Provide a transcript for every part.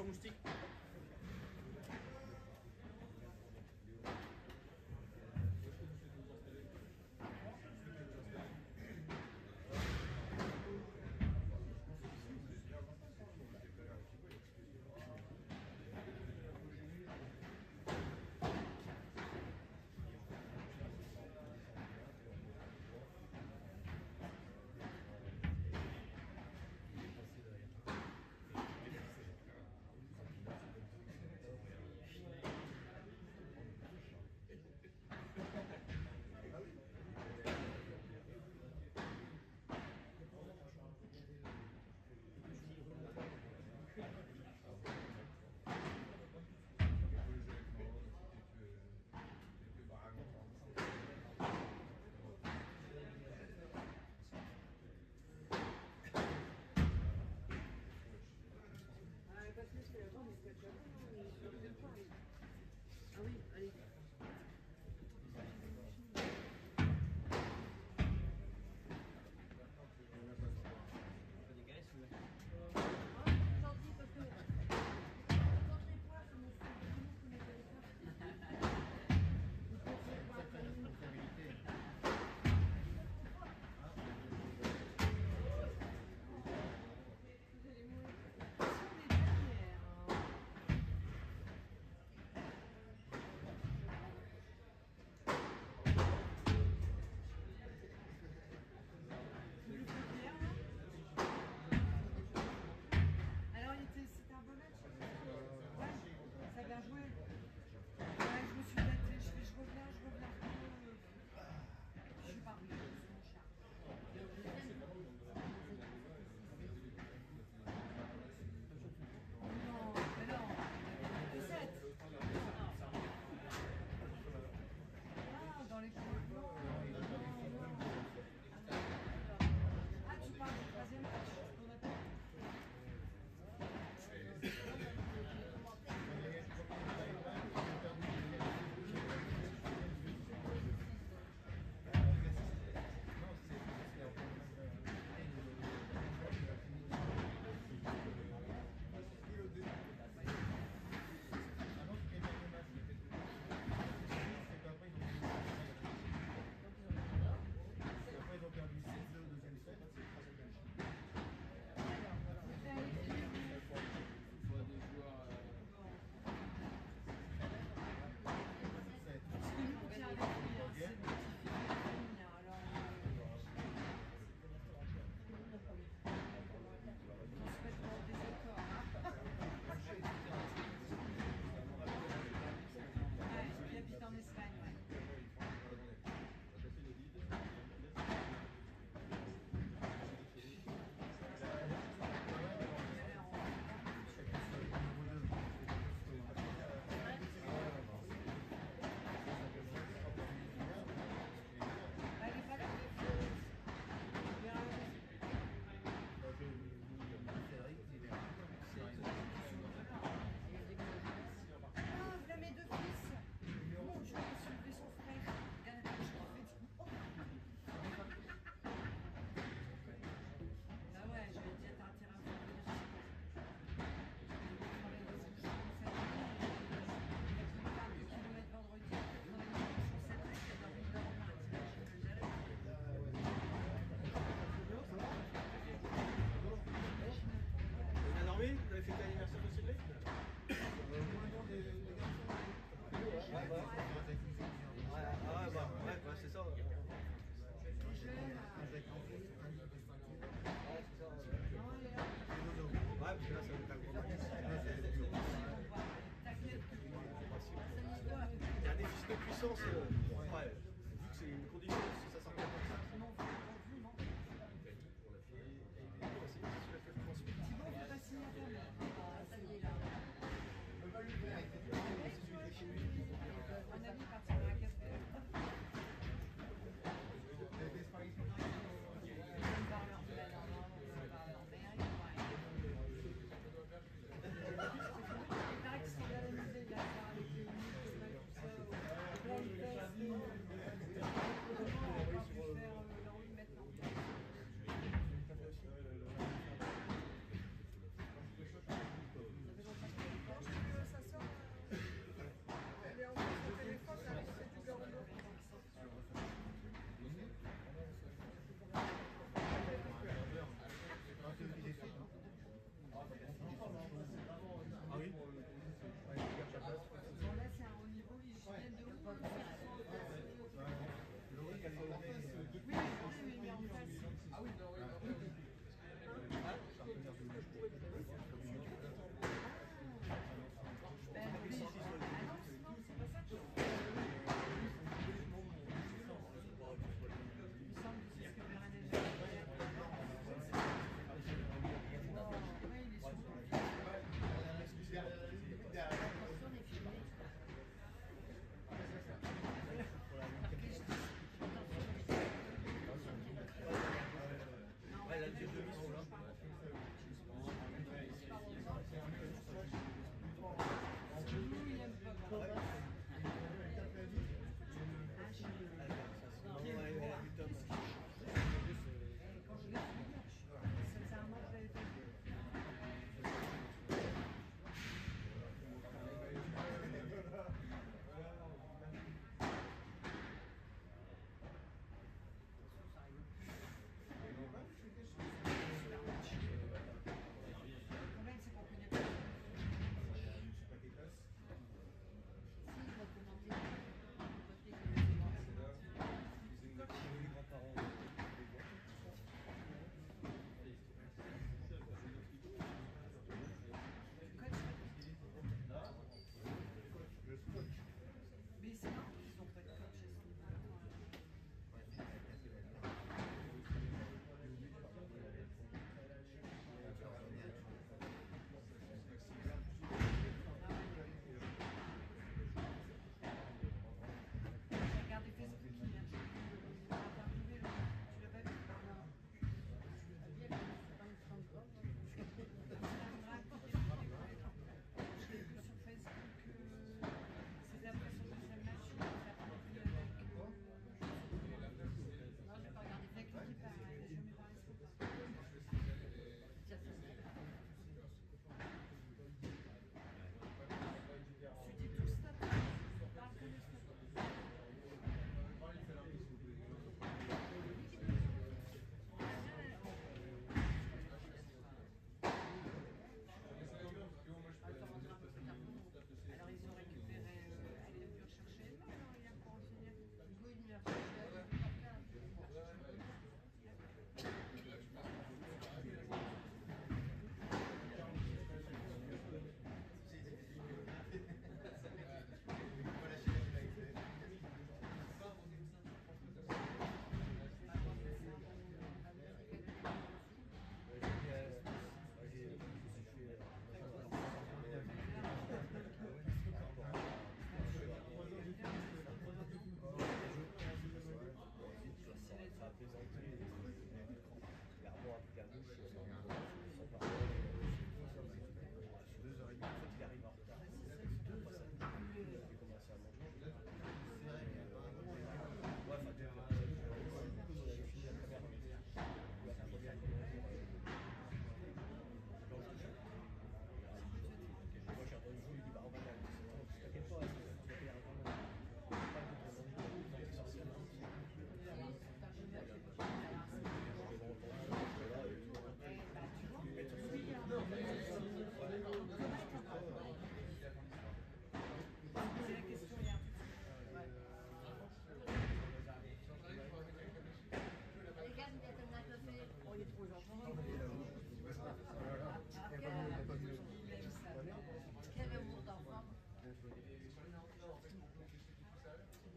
moustique. Ah oui, allez. Gentil parce que quand je les vois, ça me fait vraiment que les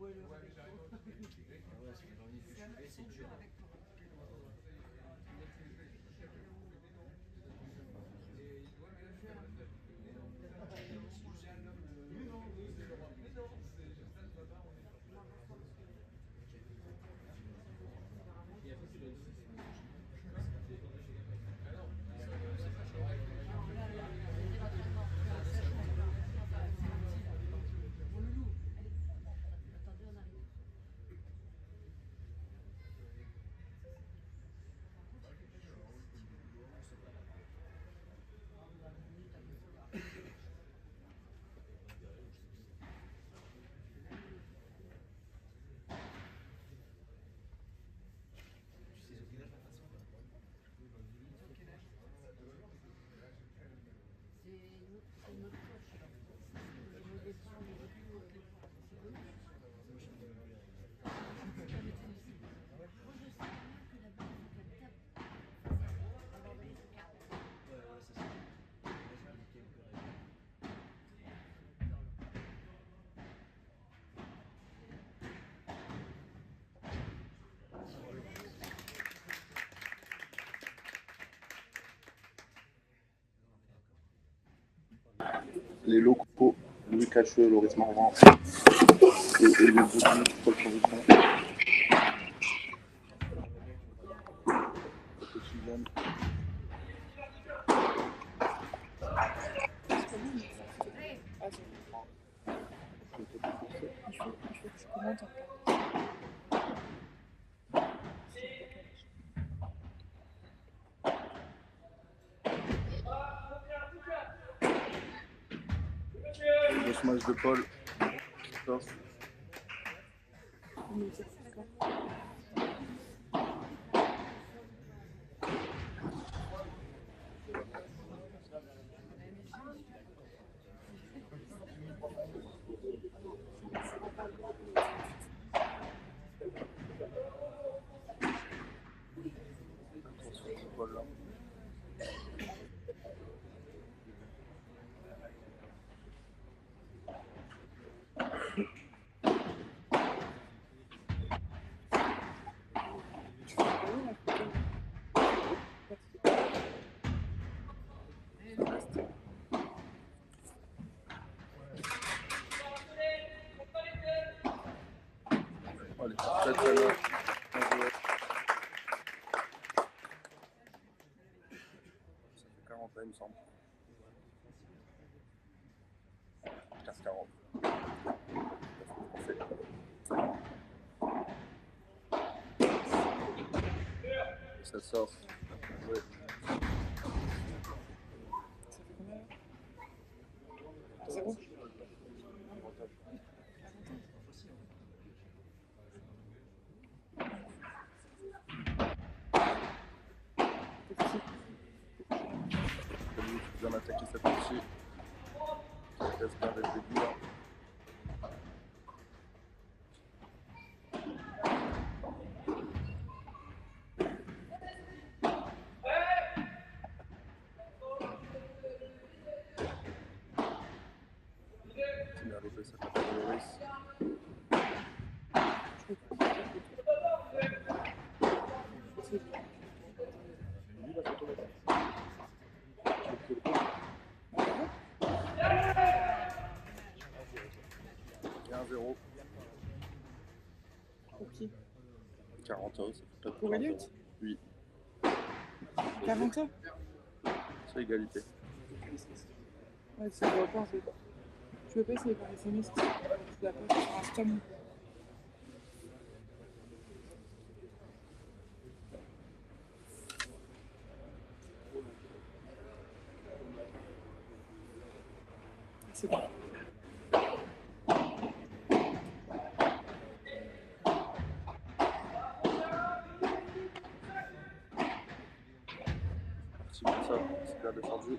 Ouais, le avec toi. Ah ouais, parce que j'en ai vu jouer, c'est dur. Avec toi. Tu sais au village la façon. C'est notre poche. Le dessin, le début, c'est bon. Moi je suis venu. Moi, je sais bien que la balle, il faut qu'elle tape. Alors, il faut qu'elle tape. Ouais, c'est ça. Là, j'ai mis quelques règles. Les locaux, Louis Cacheux, Loris Morvan et Élie Boudin, Paul Conviction. Petit jeune. Le smash de Paul. Christophe. Paul là. Allez, très très bien. Bien joué. Ça fait 40 là, il me semble. 15-40. Parfait. Et ça sort. Ouais. C'est bon. Celui qui vient d'attaquer cette partie. Qui reste bien dès le début là. Qui est arrivé, ça fait Loris. Lui, la photo là-bas. 1-0. Pour qui? 40 euros, ça fait peut-être Pour 30 Elliot? euros. Oui, 40 ans? c'est égalité. Ouais, ça doit pas en fait. Tu veux pas essayer par SMS? Tu dois pas sur Insta. C'est bon. Merci pour ça, c'est bien défendu.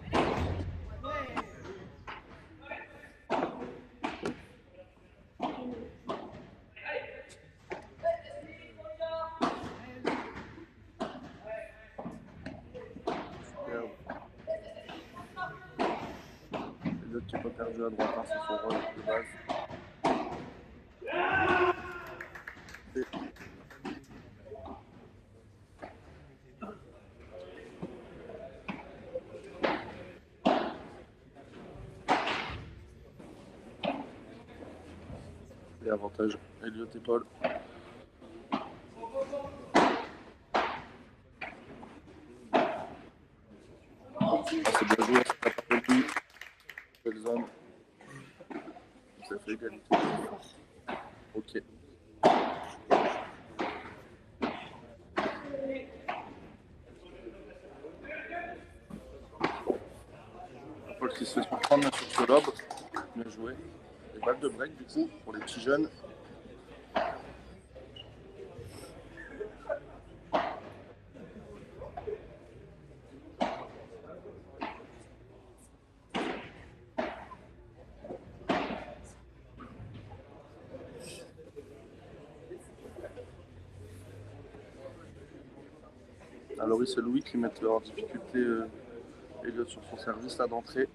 Superbe. L'autre qui n'est pas perdu à droite, hein, c'est son rôle de base. avantage Elliot et Paul. Ah, c'est bien joué, ça part de lui. Belle zone. Ça fait égalité. Ok. Paul qui se fait surprendre sur ce lob. Bien joué. Les balles de break du coup pour les petits jeunes. Alors c'est Louis qui met en difficulté Elliot sur son service là d'entrée.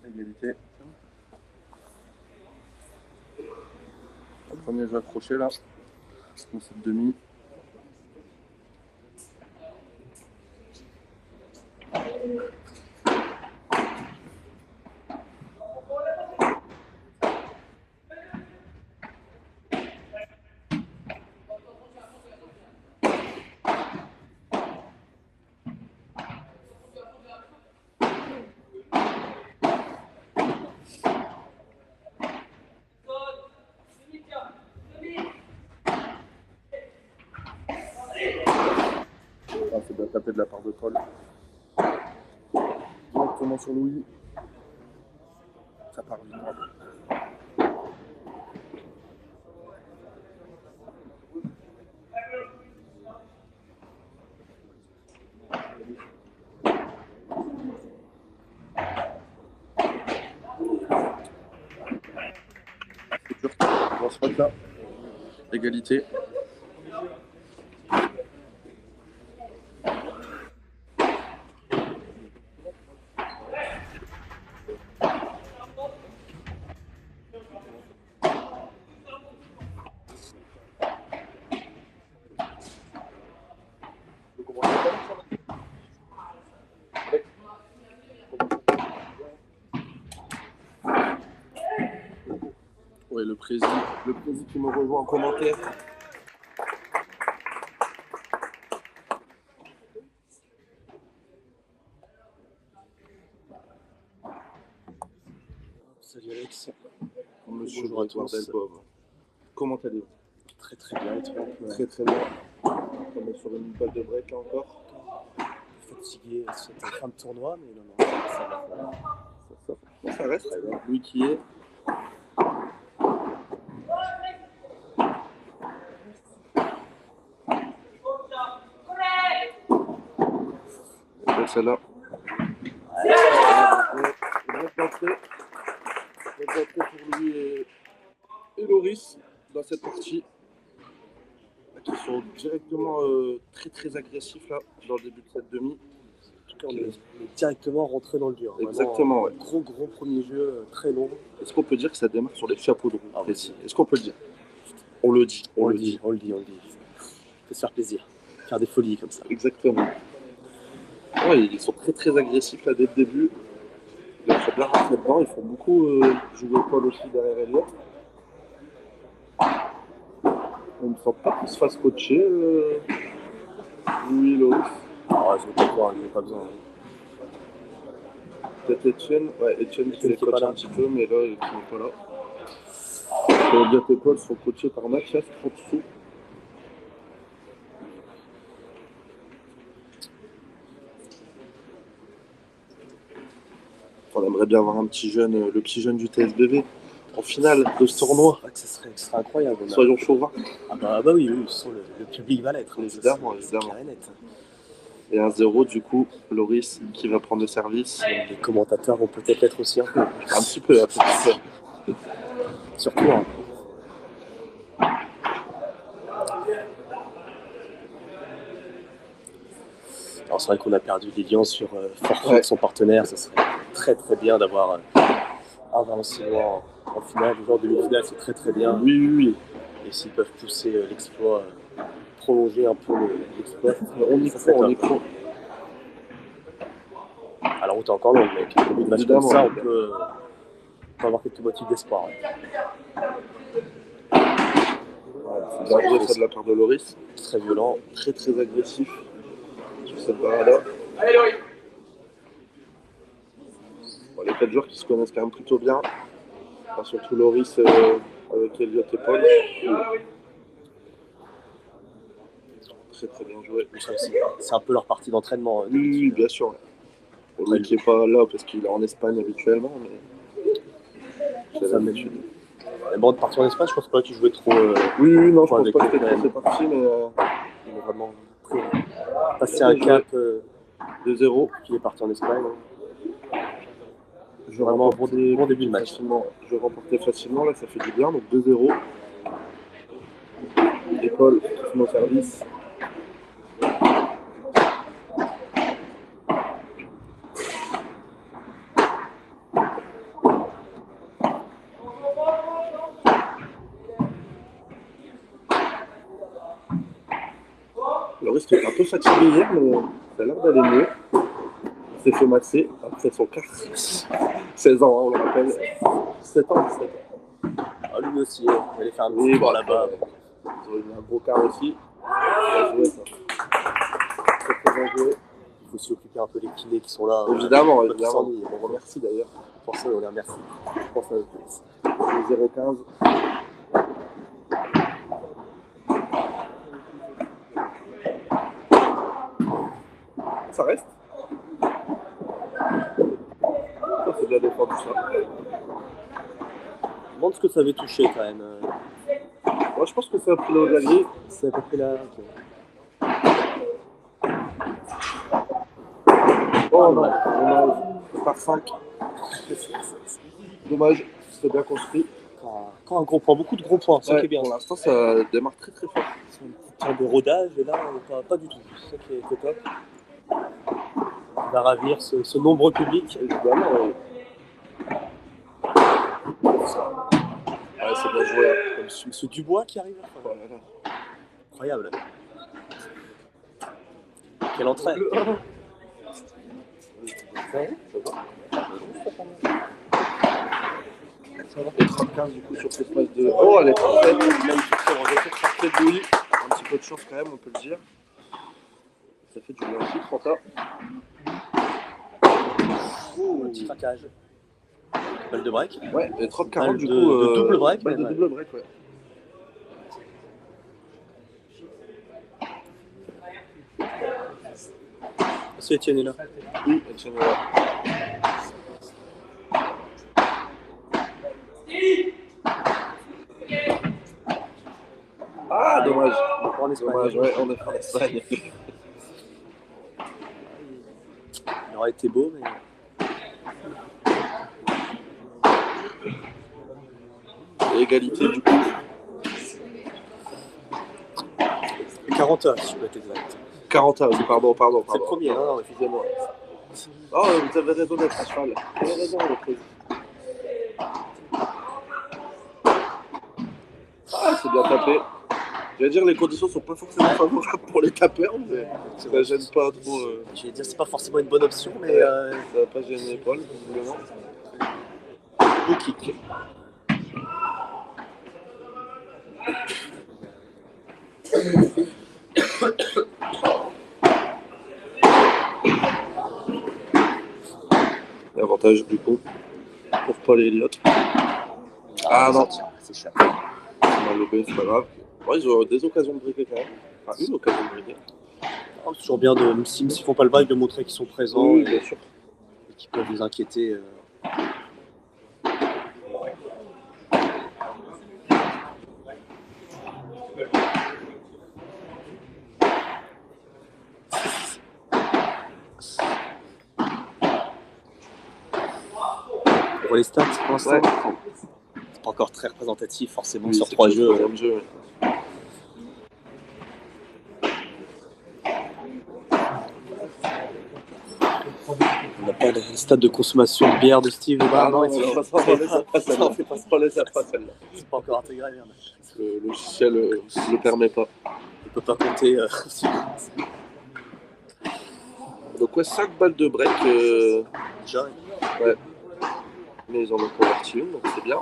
Égalité. Le premier jeu accroché là, dans cette demi. Ah, c'est bien tapé de la part de Paul. Directement sur Louis. Ça part vite. C'est dur. On se là. Égalité. Ouais, le président qui me rejoint en commentaire. Salut Alex. Monsieur Delpov. Comment allez-vous? Très très bien et toi? Très très bien. On est sur une balle de break là encore. Fatigué, c'est un fin de tournoi, mais non, ça va. Ça reste. Lui qui est. Et celle-là. Bonne entrée pour lui et Loris dans cette partie. Qui sont directement très très agressifs là dans le début de cette demi. En tout cas, on est directement rentré dans le dur. Exactement, ouais. Gros premier jeu, très long. Est-ce qu'on peut dire que ça démarre sur les chapeaux de roue? Ah, oui. Est-ce qu'on peut le dire? On le dit. On le dit. Faut se faire plaisir. Faire des folies comme ça. Exactement. Ouais, ils sont très très agressifs là dès le début. Ils sont bien rentrés dedans. Ils font beaucoup jouer Paul aussi derrière Elliot. On ne sent pas qu'ils se fassent coacher. Louis, Loris. Ah, je ne vais pas croire, il n'y a pas besoin. Peut-être Etienne. Ouais, Etienne qui les qui est coach pas là. un petit peu, mais là, il n'est pas là. Elliot et Paul sont coachés par Mathias Trotsou. On aimerait bien avoir un petit jeune, le petit jeune du TSBV en finale de ce tournoi. Ouais, ce serait incroyable. Soyons chauvins. Ah bah oui, de toute façon, le public va l'être. Évidemment. C'est clair et net. Et 1-0, du coup, Loris qui va prendre le service. Les commentateurs vont peut-être l'être aussi un peu. Un petit peu. Surtout. Hein. Alors, c'est vrai qu'on a perdu Lilian sur forfait Ouais. de son partenaire. Ça serait très très bien d'avoir un Valenciennois en finale. Le genre de demi-finale, c'est très très bien. Oui, oui, oui. Et s'ils peuvent pousser l'exploit, prolonger un peu l'exploit, On y ça croit, serait on y top. croit. Alors, route est encore longue, mec. Au début de match comme Évidemment. ça, on peut avoir quelques motifs d'espoir. Ouais. Bien joué ça de la part de Loris. Très violent. Très très agressif sur cette barre-là. Bon, les 4 joueurs qui se connaissent quand même plutôt bien. Enfin, surtout Loris avec Elliot et Paul. Très très bien joué. Mais ça, c'est un peu leur partie d'entraînement. Oui, oui, bien sûr. Pour lui qui n'est pas là parce qu'il est en Espagne habituellement. Mais... Ça m'étude. Mais bon, de partir en Espagne, je pense pas qu'il jouait trop. Oui, oui, non, je pense avec pas que les c'était parti, mais il a vraiment passé un cap 2-0. qu'il est parti en Espagne. Je Vraiment remportais bon début de match. facilement. Je remportais facilement, là ça fait du bien, donc 2-0. L'école qui fait nos services. Loris était un peu fatigué hier, mais ça a l'air d'aller mieux. Il s'est fait masser après son quart. 16 ans, hein, on le rappelle. 17 ans, 17 ans. Ah, lui aussi, il allait faire un petit Oui, tour bah, là-bas. Ils ont eu un gros quart aussi. Bien joué ça. Très très bien joué. Il faut aussi occuper un peu les kinés qui sont là. Évidemment, Pas évidemment. s'ennuyer. On remercie d'ailleurs. Pour ça, on les remercie. Je pense à eux. 0-15. Ça reste. Ça, c'est de la défense, ça. Je me demande ce que ça avait touché quand même. Moi, je pense que c'est un peu le haut de la grille. C'est à peu près là. Oh non, dommage. Par 5. Dommage, c'était bien construit. Quand un gros point, beaucoup de gros points, c'est ça qui est bien. Pour l'instant, ça démarre très très fort. C'est un petit temps de rodage et là, pas du tout. C'est ça qui est top. On va ravir ce nombreux public. Évidemment, ouais, c'est bien joué. Comme ce Dubois qui arrive. Enfin, Voilà. incroyable. Quelle entrée. Et 35 du coup sur cette phase de. Oh, elle est parfaite. Parfaite de Louis. Un petit peu de chance quand même, on peut le dire. Ça fait du bien aussi, 30 ans. Petit craquage. Balle de break. Ouais, et 30-40 Balle du de- coup. de double break, Balle de ouais. double break, ouais. C'est Etienne est là. Oui, Etienne, ouais. Ah, dommage. En Espagne. Dommage, ouais, on est en Espagne. Il aurait été beau, mais. Et égalité du coup. 40 heures, si je peux être exact. 40 ans, pardon. C'est le premier, non, excusez-moi. Oh, vous avez raison d'être à cheval. Vous avez raison, le président. Ah, c'est bien tapé. Je vais dire, les conditions sont pas forcément favorables pour les tapeurs, mais ça gêne pas trop. Je vais dire, c'est pas forcément une bonne option, mais. Ça va pas gêner Paul, visiblement. Beau kick. L'avantage du coup pour Paul et Elliott. Ah non, C'est cher. on a lobé, c'est pas grave. Ouais, ils ont des occasions de briquer quand même. Enfin, une occasion de briquer. C'est toujours bien, même s'ils ne font pas le bail, de montrer qu'ils sont présents Oui, et bien sûr. qu'ils peuvent les inquiéter. Pour les stats, pour l'instant, Ouais. c'est pas encore très représentatif forcément Oui, sur c'est 3 le jeux. troisième jeu, ouais. Les stades de consommation de bière de Steve. Ah non, ils sont- on les a pas celle-là. On les a pas celle-là. c'est pas encore intégré, merde. Le logiciel ne le permet pas. On peut pas compter. Donc ouais, 5 balles de break. Déjà. Ouais. Mais ils en ont converti une, donc c'est bien.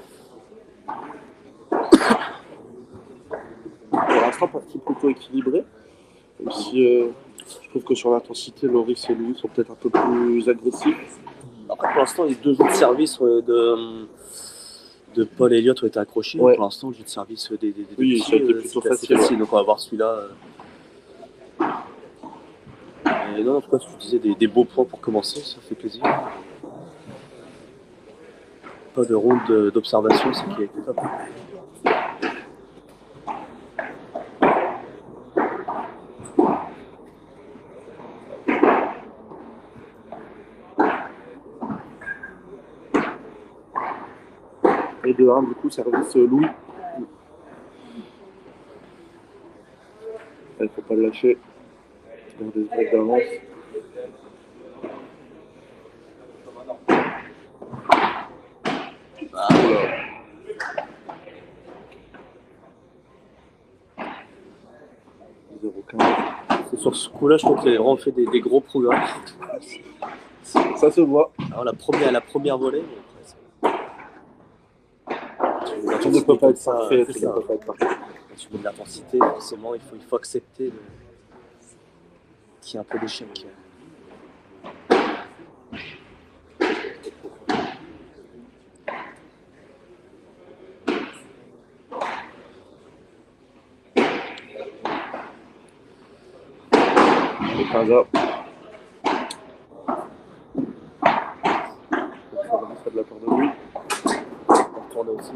Pour l'instant, partie plutôt équilibrée. Même si je trouve que sur l'intensité, Loris et Louis sont peut-être un peu plus agressifs. Après, pour l'instant, les 2 jeux de service de Paul Elliott ont été accrochés. Ouais. Pour l'instant, le jeu de service des Oui, petits, ça a été plutôt c'était assez facile. Donc on va voir celui-là. Et non, en tout cas, tu disais des beaux points pour commencer, ça fait plaisir. Pas de ronde d'observation, c'est qui est top. Et de 1, du coup, service Louis. Il ne faut pas le lâcher. Garder ce break d'avance. Oula. C'est sur ce coup-là, je trouve qu'il a vraiment fait des gros progrès. Ça se voit. Alors la première volée, mais après, Tu ne peux pas être parfait. c'est Tu ne ça. peux pas être parfait. Quand tu mets de l'intensité, forcément, il faut accepter qu'il y ait un peu d'échec. Le 15 heures. Ça de la part de lui. On retourne aussi.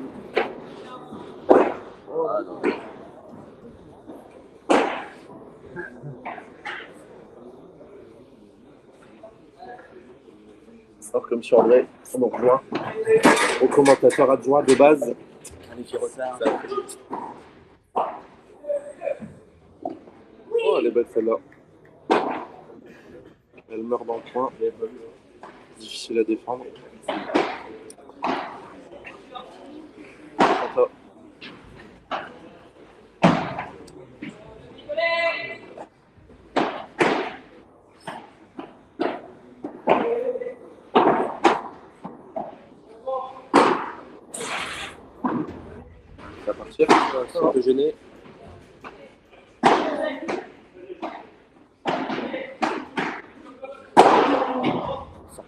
Ah non. Alors comme sur André, on en rejoint au commentateur adjoint de base. Allez, qui retard. Oh, elle est belle celle-là. Elle meurt dans le coin. Difficile à défendre. Attends. Ça va partir. C'est un peu gêné.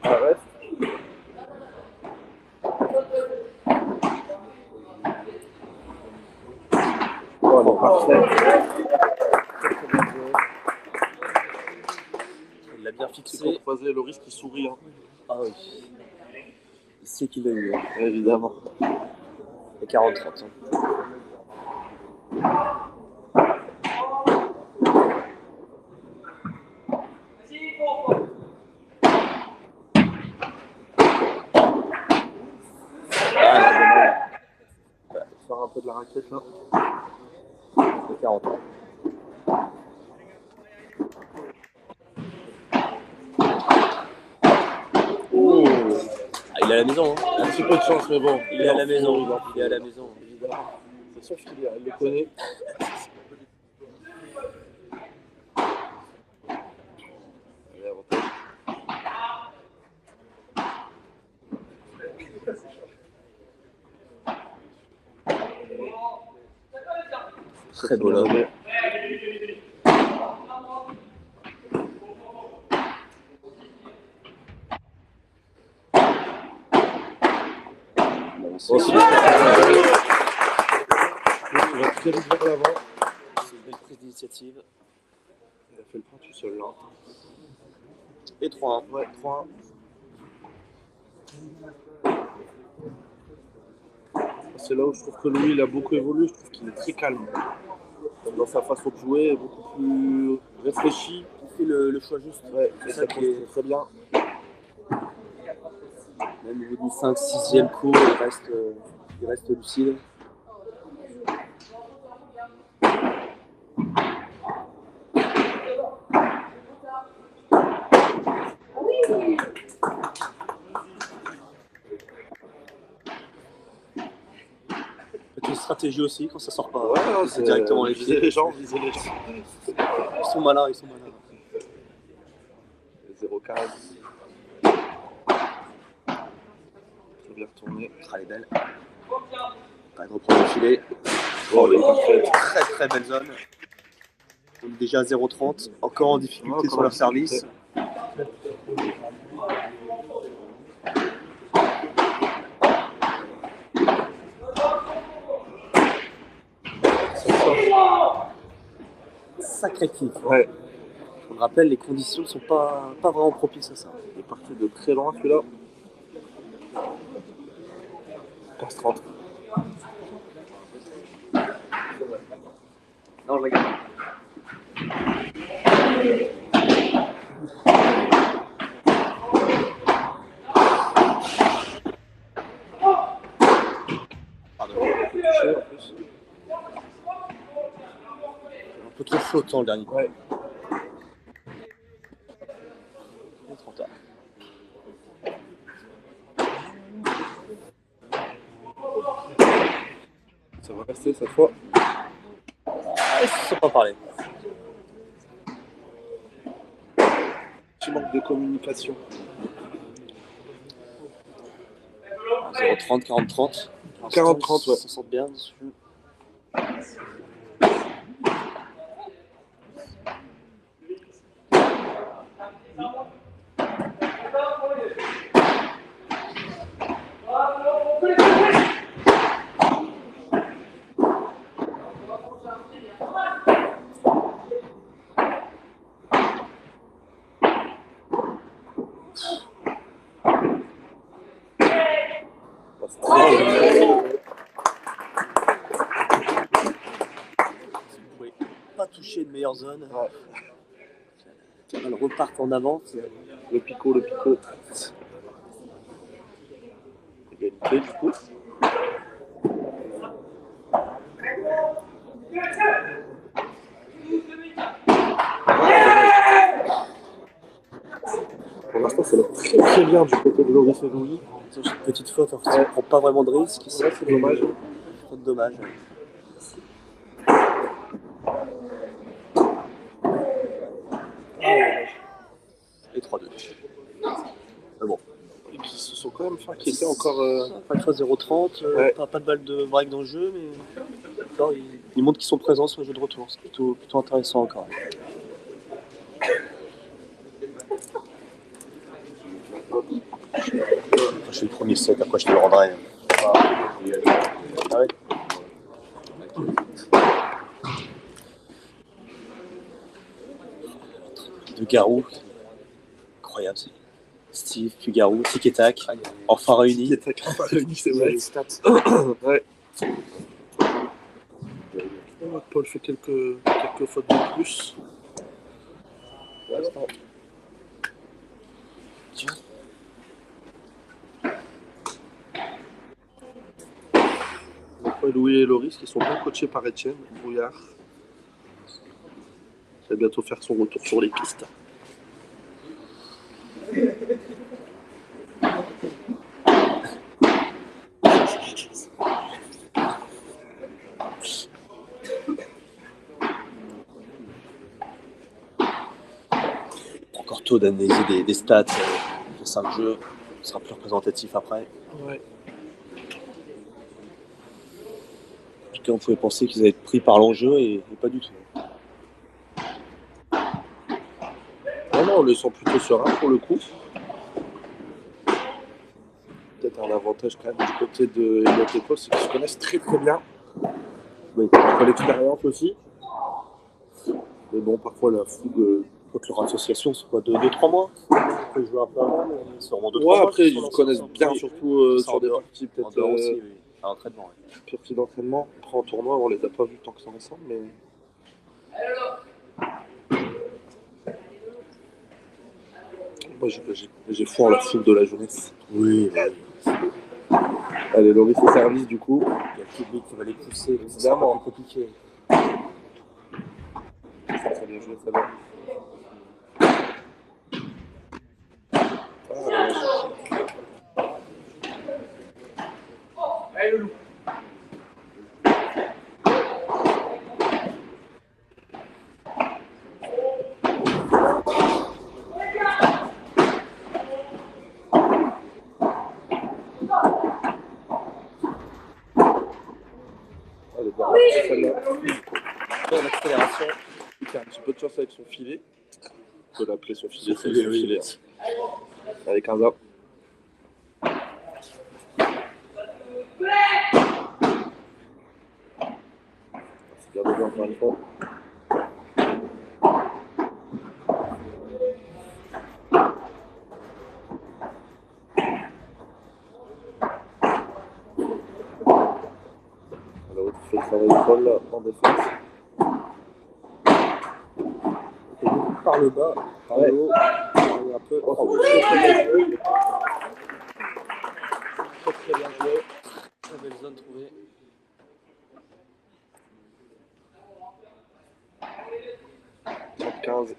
Ça reste. Oh, elle est parfaite. Il l'a bien C'est fixé. pour croiser Loris qui sourit. Hein. Ah oui. Il sait qu'il a eu. Évidemment. Et 40-30. Faire un peu de la raquette là. Et 40. Oh, Ah, il est à la maison. Hein. un petit peu de chance, mais bon. Il est à la maison. Il est à la maison. Évidemment. C'est son filière, elle le connaît. Allez, avantage. Très beau là. Aussi. Il va très vite vers l'avant. C'est une belle prise d'initiative. Il a fait le point tout seul là. Et 3-1. Ouais, 3-1. C'est là où je trouve que Louis il a beaucoup évolué. Je trouve qu'il est très calme. Dans sa façon de jouer, beaucoup plus réfléchi. Il fait le choix juste. Ouais, C'est et ça ça qui est très bien. même au bout du 5-6e coup, il reste lucide. une stratégie aussi quand ça sort pas. Ouais, non, C'est directement les viser pieds. les gens, viser les gens. Ils sont malins, ils sont malins. 0,15. Très bien retourné. Ah, elle est belle. Pas de reprendre le filet. Oh, il est parfait. Très très belle zone. On est déjà à 0,30. Encore en difficulté Encore sur en leur difficulté. service. Sacré kiff. Ouais, On le rappelle, les conditions ne sont pas vraiment propices à ça. il est parti de très loin celui-là. 15-30. Non, je regarde. Pardon. Touché en plus. Un peu trop flottant le dernier. Ouais. Trop tard. Ça va rester cette fois. Ah, ils ne se sont pas parlé. Petit manque de communication. 0,30, 40-30. 40-30, ouais. Ils s'en sortent bien dessus. C'est très bien. Vous pouvez pas toucher une meilleure zone. Ouais. Elle repart en avant. Le picot, le picot. Égalité du coup. Pour l'instant, ça va très très bien du côté de Loris et Louis. Ils ont une petite faute, en fait. Ils ne prennent pas vraiment de risque. Ici. Ouais, c'est dommage. Faute dommage. Et 3-2. Mais bon. Ils se sont quand même fait inquiéter encore. Pas 0,30, Ouais. pas de balle de break dans le jeu, mais encore, ils montrent qu'ils sont présents sur le jeu de retour. C'est plutôt intéressant encore. Je suis le premier set, après je te le rendrai. Ah ouais. De Garou. Incroyable. Steve, puis Garou, tic et tac. Enfin Il réunis. est enfin réuni, c'est vrai. Les stats. Ouais. Paul fait quelques fautes de plus. Pour l'instant. Donc, Louis et Loris qui sont bien coachés par Etienne Brouillard. Il va bientôt faire son retour sur les pistes. Encore tôt d'analyser des stats de 5 jeux. Ce sera plus représentatif après. Ouais. En tout cas, on pouvait penser qu'ils allaient être pris par l'enjeu et pas du tout. Non, on le sent plutôt serein pour le coup. Peut-être un avantage quand même du côté de Elliot et Paul, c'est qu'ils se connaissent très très bien. Oui. Pour l'expérience aussi. Mais bon, parfois la fougue. Donc leur association, c'est quoi, 2-3 mois? Après, jouer un peu avant, mais c'est vraiment 2-3 Ouais, mois. après qu'ils ils sont se connaissent ensemble. bien, Oui. surtout Ça, en sur des dehors. parties En peut-être dehors aussi, oui. À l'entraînement. Oui. parties d'entraînement. Après en tournoi, on les a pas vus tant que ça ensemble, mais. Moi j'ai foi en la fougue de la jeunesse. Oui. Allez, Loris au service du coup. Il y a le public qui va les pousser, donc c'est Évidemment. un peu plus compliqué. Très bien joué, ça va. j'allais dire celle-là. Dans l'accélération. Il a un petit peu de chance avec son filet. On peut l'appeler son filet, Son c'est filet, son oui. filet. Hein. Avec un zap. C'est bien donné encore une fois. Alors, il fait le travail folle là, en défense. Par le bas, par le haut. Un peu. Oh, c'est très bien joué. Très bien joué. Très belle zone trouvée. Top 15.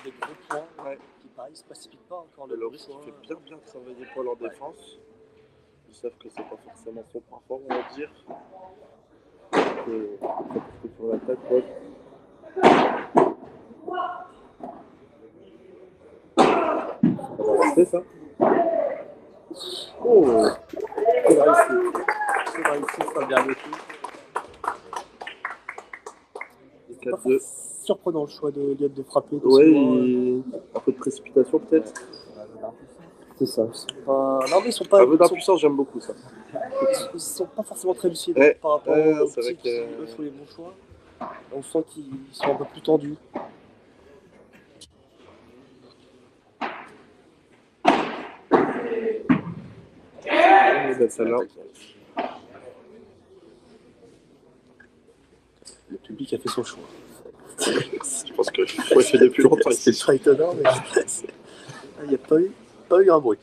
Des gros points Ouais. qui pareil, se précipitent pas encore. Le Loris qui fait bien travailler Paul en défense. Ils savent que c'est pas forcément son point fort, on va dire. Et sur l'attaque, Paul. Ça va rester ça. Oh, C'est réussi, c'est un dernier coup. et Pas 4-2. surprenant le choix de Liette de frapper. De Ouais, ce moment, et un peu de précipitation peut-être. c'est ça. Non, mais ils sont pas. Un peu d'impuissance, j'aime beaucoup ça. Ils sont pas forcément très lucides Ouais, par rapport aux c'est vrai petits qui que- eux, font les bons choix. On sent qu'ils sont un peu plus tendus. C'est celle-là. Le public a fait son choix. Je pense que faut essayer depuis longtemps C'est ici. pas étonnant, mais il n'y a pas eu un bruit.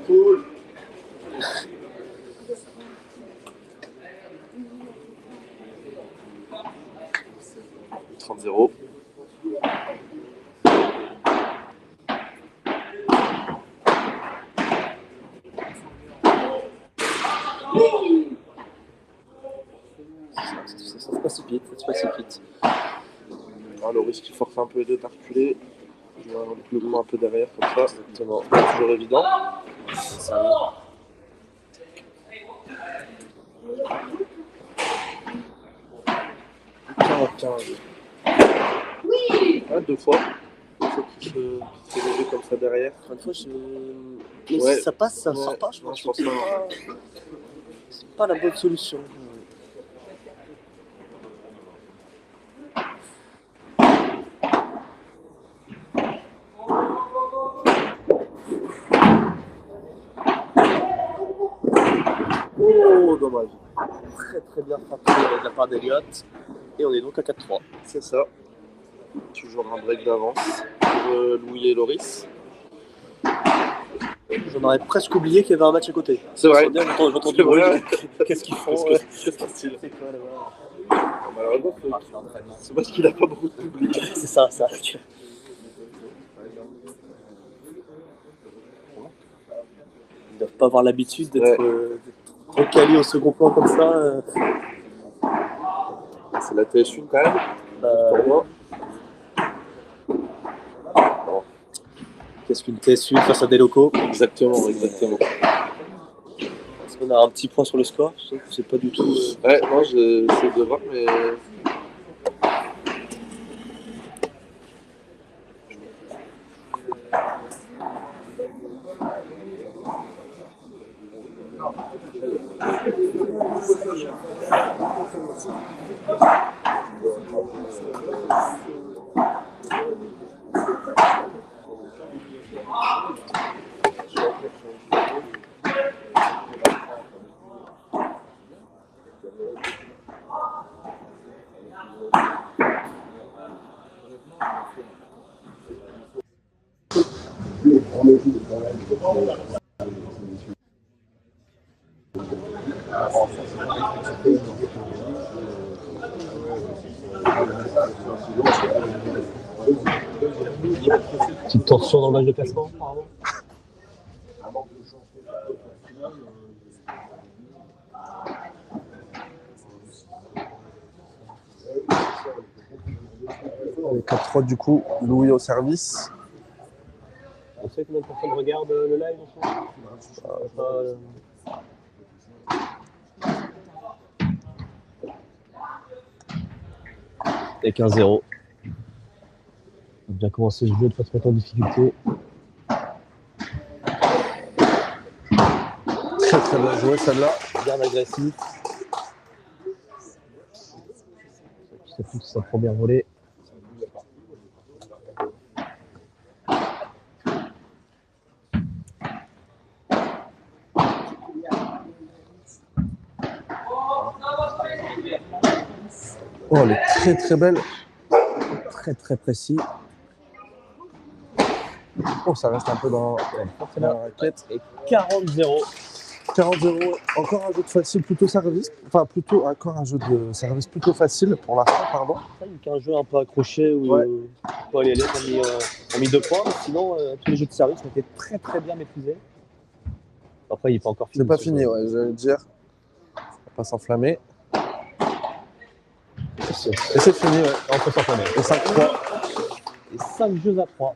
Cool. « 30-0. Ça se précipite, ça se précipite. Ah, Loris qui force un peu les deux à reculer. Il va le coup un peu derrière comme ça. Exactement. Pas toujours évident. Ça va. Ah, deux fois. Deux fois qu'il se fait lever comme ça derrière. Encore une fois, mais Ouais. si ça passe, ça Ouais. sort pas. Je Non, pense je pense que pas. c'est pas la bonne solution. Oh, dommage. Très bien frappé de la part d'Eliott. Et on est donc à 4-3. C'est ça. Toujours un break d'avance pour Louis et Loris. J'en aurais presque oublié qu'il y avait un match à côté. C'est vrai. J'ai entendu C'est du bruit. vrai. Qu'est-ce qu'ils font Qu'est-ce qu'il style. C'est quoi là-bas Malheureusement, C'est l'entraînement. c'est parce qu'il a pas beaucoup de public. C'est ça, ça. Ils doivent pas avoir l'habitude d'être trop calés au second plan comme ça. C'est la TS1 quand même. Euh, Pour moi. Qu'est-ce qu'une TS1 face à des locaux? Exactement, exactement. Est-ce qu'on a un petit point sur le score? Je trouve que c'est pas du tout. Ouais, moi j'essaie de voir, mais. Petite tension dans le match de classement, pardon. Les 4-3 du coup, Louis au service. On sait combien de personnes regardent le live en ce moment? Avec 1-0. On a bien commencé le jeu de pas se mettre en difficulté. Très très bien joué celle-là. Garde agressif. C'est plus que sa première volée. Oh, elle est très très belle. Très très précis. Oh, ça reste un peu dans la raquette. Et 40-0. 40-0. Encore un jeu de facile, plutôt service. Enfin, plutôt encore un jeu de service plutôt facile pour l'instant, pardon. Il y a un jeu un peu accroché où Paul et Hélène ont mis 2 points. Mais sinon, tous les jeux de service ont été très très bien maîtrisés. Après, il n'est pas encore fini. C'est pas fini, ouais, j'allais dire. On va pas s'enflammer. Et c'est fini, ouais. On peut s'enflammer. Et 5-3. Et 5 jeux à 3.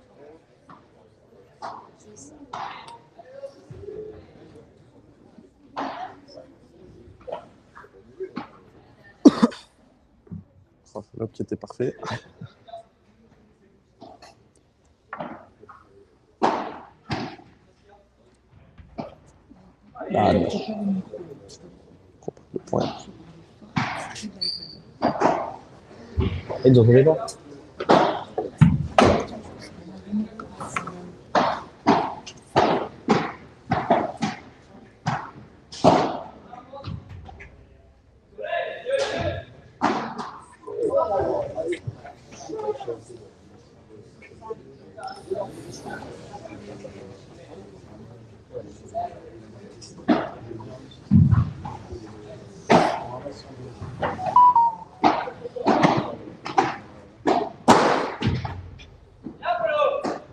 L'autre qui était parfait. Ah, non. Le point. Et ils ont donné pas.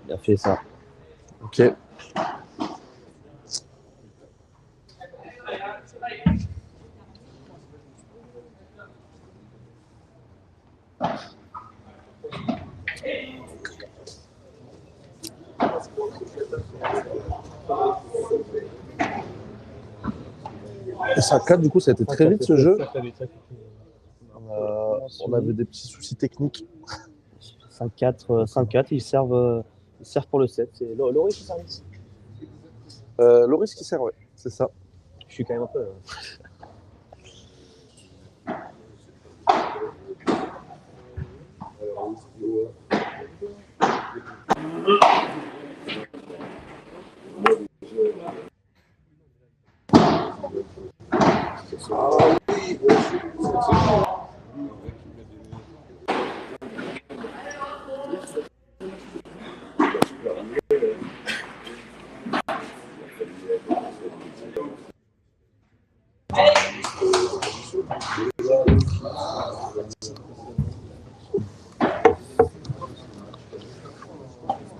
Bien fait ça. Ok. Et 5-4, du coup, ça a été très vite ce jeu. On avait des petits soucis techniques. 5-4, ils servent pour le 7. C'est Loris qui service. Loris qui sert, ouais, c'est ça. Je suis quand même un peu.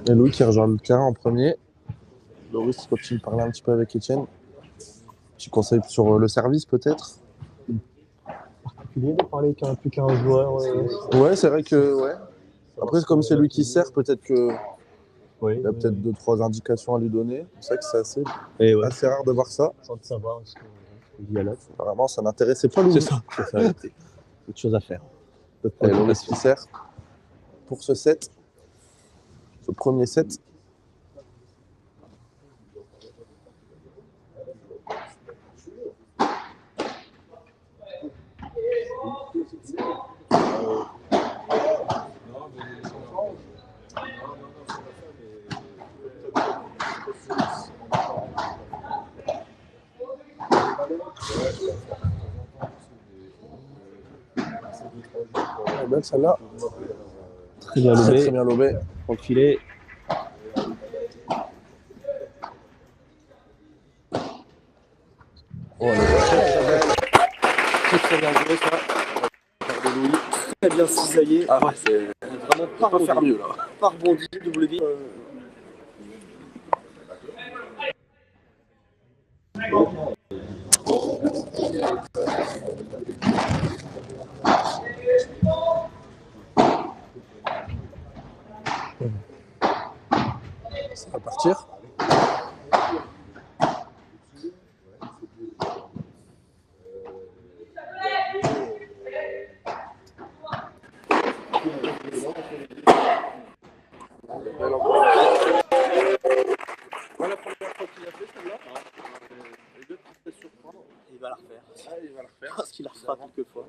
Et Louis qui rejoint le terrain en premier. Loris continue de parler un petit peu avec Étienne. Petit conseil sur le service peut-être. Particulier de parler plus qu'un joueur. Ouais, c'est vrai que ouais. Après, comme c'est lui qui sert, peut-être que il y a peut-être 2-3 indications à lui donner. C'est vrai que c'est assez rare de voir ça. Sans de savoir ce qu'il dit à l'autre. Vraiment, ça n'intéressait pas Louis. C'est ça. Autre chose à faire. Et Loris qui sert pour ce set. Ce premier set. Belle celle-là. Très bien Très lobé. bien lobé. Pour le filet. Oh, elle est très belle. Très bien joué ça. Par de Louis. Très bien cisaillé. Ah ouais, c'est Vraiment pas pas faire rebondi. mieux là. Pas rebondi, double vie. Ça va partir. Voilà la première fois qu'il a fait celle-là. Les deux qui se fait surprendre. Il va la refaire. Ah, il va la refaire. Parce qu'il la refera quelques fois.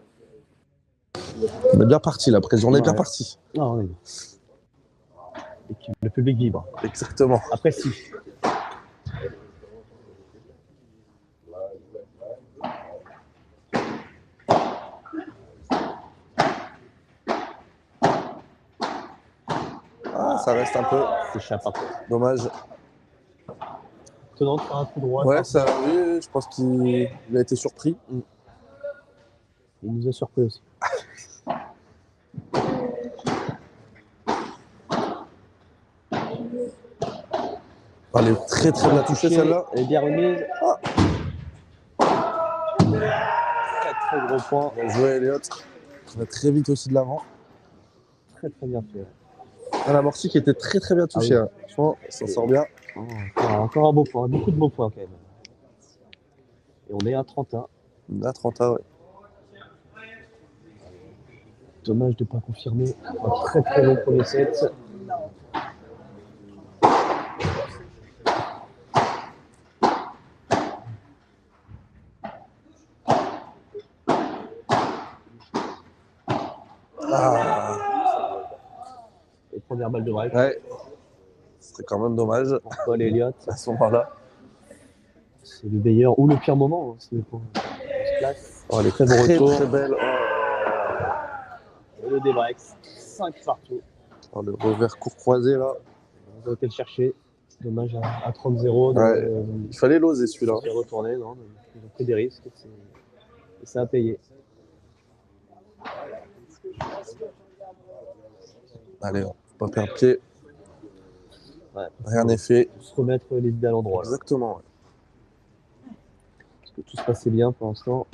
On est bien parti là, président. On est bien Ouais. parti. Non, oui. Et que le public vibre. Exactement. Après, si. Ah, ça reste un peu S'échappe un peu. dommage. Tenant par un coup droit. Ouais, ça, oui, je pense qu'il a été surpris. Il nous a surpris aussi. Elle est très très bien touchée celle-là. Elle est bien remise. Très très gros point. Bien joué Elliot. Il va très vite aussi de l'avant. Très très bien fait. Ah, l'amorti qui était très très bien touché. Ah oui. Hein. Franchement, ça sort bien. Oh, encore un beau point. Beaucoup de beaux points quand même. Et on est à 31. Là, 30 ans, ouais. Dommage de ne pas confirmer un très très long premier set. Ah, Et première balle de break ouais. Ce serait quand même dommage pour Paul Elliott. à ce moment-là. C'est le meilleur ou le pire moment. Hein, ça dépend. On se place. Oh, elle est Très très bon retour. très belle. Et le débreak. 5 partout. Oh, le revers court croisé là. On a été le chercher. Dommage à 30-0. Ouais. Il fallait l'oser celui-là. Il s'est retourné. Non, ils ont pris des risques. Et ça a payé. Allez, on peut pas perdre pied. Ouais. Rien n'est fait. Se remettre les idées à l'endroit. Là. Exactement. Ouais. Parce que tout se passait bien pour l'instant.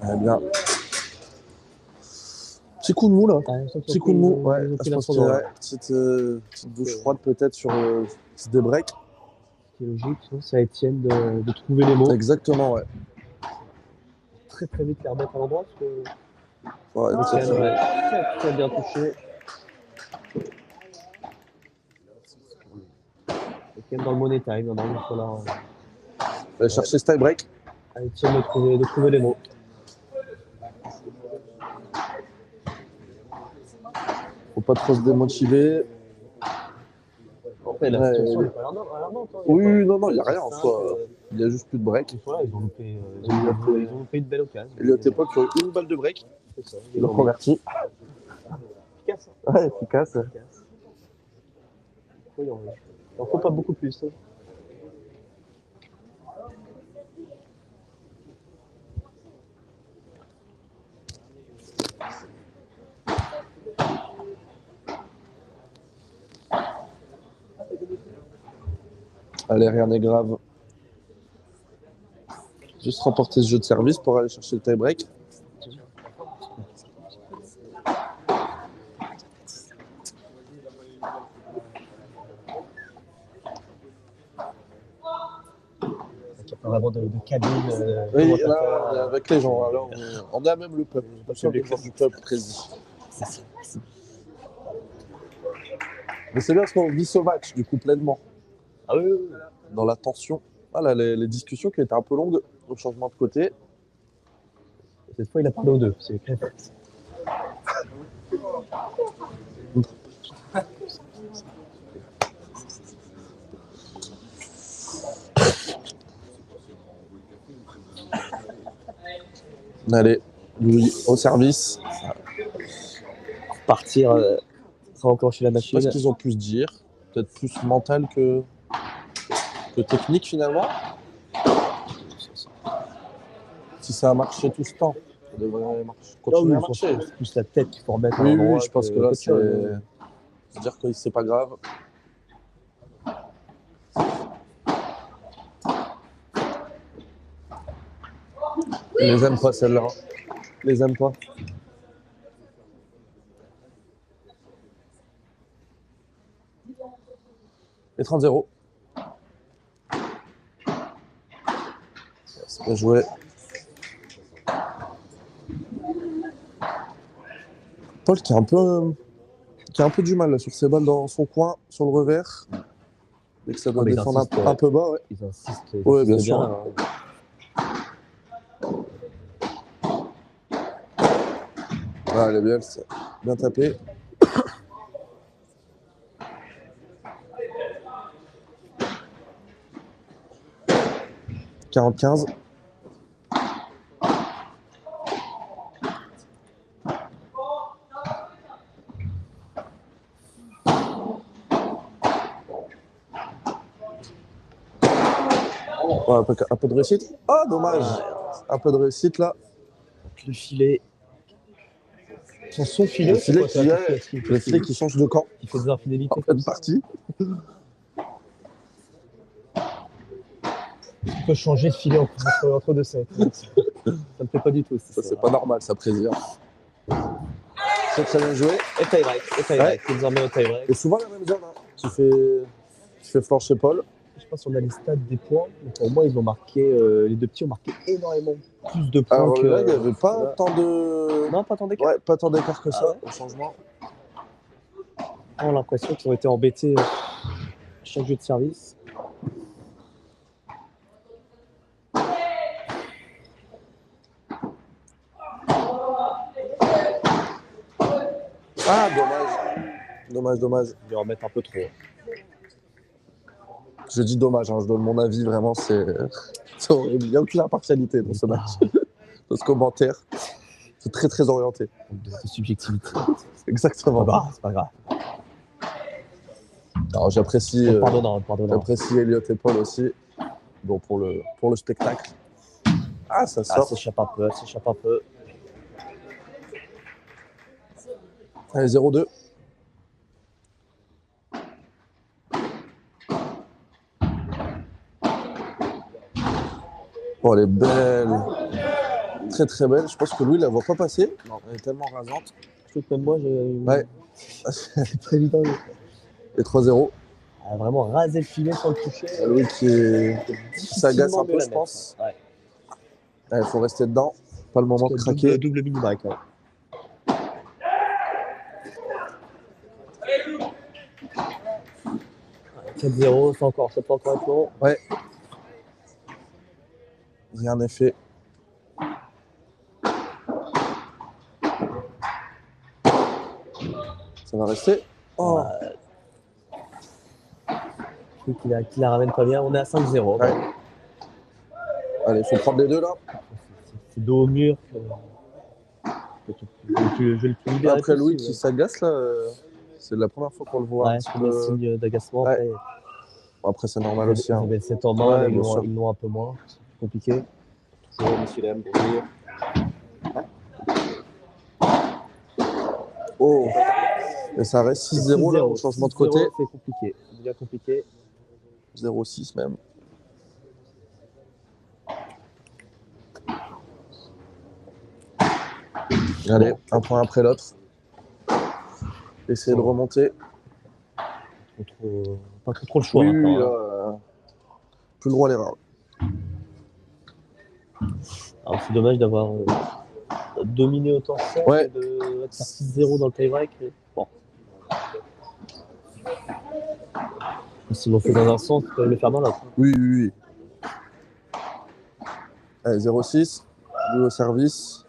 Ouais, bien. Petit coup de mou là. Petit coup de mou. Ouais, je pense qu'il y a une petite douche froide peut-être sur le petit débreak. C'est logique, c'est à Étienne de trouver les mots. Exactement, ouais. Très très vite les remettre à l'endroit parce que Ouais, Étienne, c'est- ouais, très très bien touché. Étienne dans le money time, il faut là. On va aller chercher ce tie break. À Étienne de trouver les mots. Faut pas trop se démotiver. Après, la Ouais, situation oui. n'est pas alarmante. Hein, Oui, non, non, il n'y a rien en C'est soi. simple, Il y a juste plus de break. Voilà, ils ont loupé une belle occasion. Elliot et Paul qui ont une balle de break. C'est ça. Ils l'ont converti. Efficace. Ouais, efficace. Il n'en faut pas beaucoup plus. Hein. Allez, rien n'est grave. Juste remporter ce jeu de service pour aller chercher le tie break. Il n'y a pas vraiment de cabine. Oui, commentateur. là, avec les gens. Alors, on a même le peuple. Pas sûr du peuple précis. Mais c'est bien parce qu'on vit ce match, du coup, pleinement. Ah oui, oui, oui. Dans la tension. Ah là, les discussions qui étaient un peu longues au changement de côté. Cette fois, il a parlé aux deux. C'est clair. Allez, Louis au service. Partir, enclencher la Je sais pas machine. ce qu'ils ont pu se dire. Peut-être plus mental que technique finalement. Si ça a marché tout ce temps, ça devrait continuer à marcher. C'est plus la tête qu'il faut remettre à Oui, l'endroit. oui, je pense que là, c'est se dire que c'est pas grave. Ils les aiment pas celle-là. Ils les aiment pas. Et 30-0. C'est bien joué. Paul qui a un peu du mal là, sur ses balles dans son coin, sur le revers. Dès que ça doit défendre un peu bas, ouais. Ils insistent. Ouais, bien sûr. Hein. Ah, elle est bien, c'est bien tapé. « 40-15. » Ouais, un peu de réussite. Ah, dommage. Un peu de réussite là. Le filet. Son filet. Le filet qui change de camp. Il fait des infidélités. En pleine partie. Il peut changer de filet entre deux sets. Ça me fait pas du tout. Ça, c'est pas normal, ça prévient. C'est très bien joué. Et tie-break. Ouais. Désormais au tie-break. Et souvent la même zone hein, qui fait flancher Paul. Je sais pas si on a les stats des points. Mais pour moi, ils ont marqué. Les deux petits ont marqué énormément plus de points. Alors que, là, il n'y avait pas tant de. Non, pas tant d'écart. Ouais, pas tant d'écart que ça ouais. au changement. On a l'impression qu'ils ont été embêtés chaque jeu de service. Ah, dommage. Dommage. Je vais en mettre un peu trop. Je dis dommage, hein, je donne mon avis, vraiment, c'est horrible. Il n'y a aucune impartialité dans ce match. Dans ce commentaire, c'est très très orienté. De subjectivité. Exactement. C'est pas grave. Alors j'apprécie Pardonnant. j'apprécie Elliot et Paul aussi. Bon, pour le spectacle. Ah, ça sort. S'échappe un peu. Allez, 0-2. Oh, elle est belle. Très très belle. Je pense que lui, il la voit pas passer. Non, elle est tellement rasante. Je trouve que même moi, Ouais. c'est très évident. Et 3-0. Vraiment raser le filet sans le toucher. Louis qui s'agace un peu, je pense. Ouais. Il faut rester dedans. Pas le moment de craquer. Double mini-break. Ouais. « 4-0, ça peut encore être long. » Ouais. Rien n'est fait. Ça va rester. Oh. Je trouve qu'il la ramène pas bien. On est à 5-0. Ouais. Allez, il faut prendre les deux là. C'est dos au mur. Je vais le plus libérer. Après Louis qui s'agace là, c'est la première fois qu'on le voit. Ouais, c'est un signe d'agacement. Ouais. Après, c'est normal aussi. Hein. Ils avaient 7 en main, Ouais, ils l'ont un peu moins. C'est compliqué. Bonjour, monsieur Lem, bonjour. Oh. Et ça reste 6-0 là, au changement de côté. C'est compliqué, bien compliqué. 0-6 même. Allez, un point après l'autre. Essayer de remonter. Pas trop le choix. Oui, encore, là, plus le droit à l'erreur. Alors c'est dommage d'avoir dominer autant 7 Ouais. et de faire 6-0 dans le tie-break. Bon. S'ils l'ont fait dans un sens, ils peuvent le faire dans l'autre. Oui, oui, oui. Allez, 0-6, lui au service.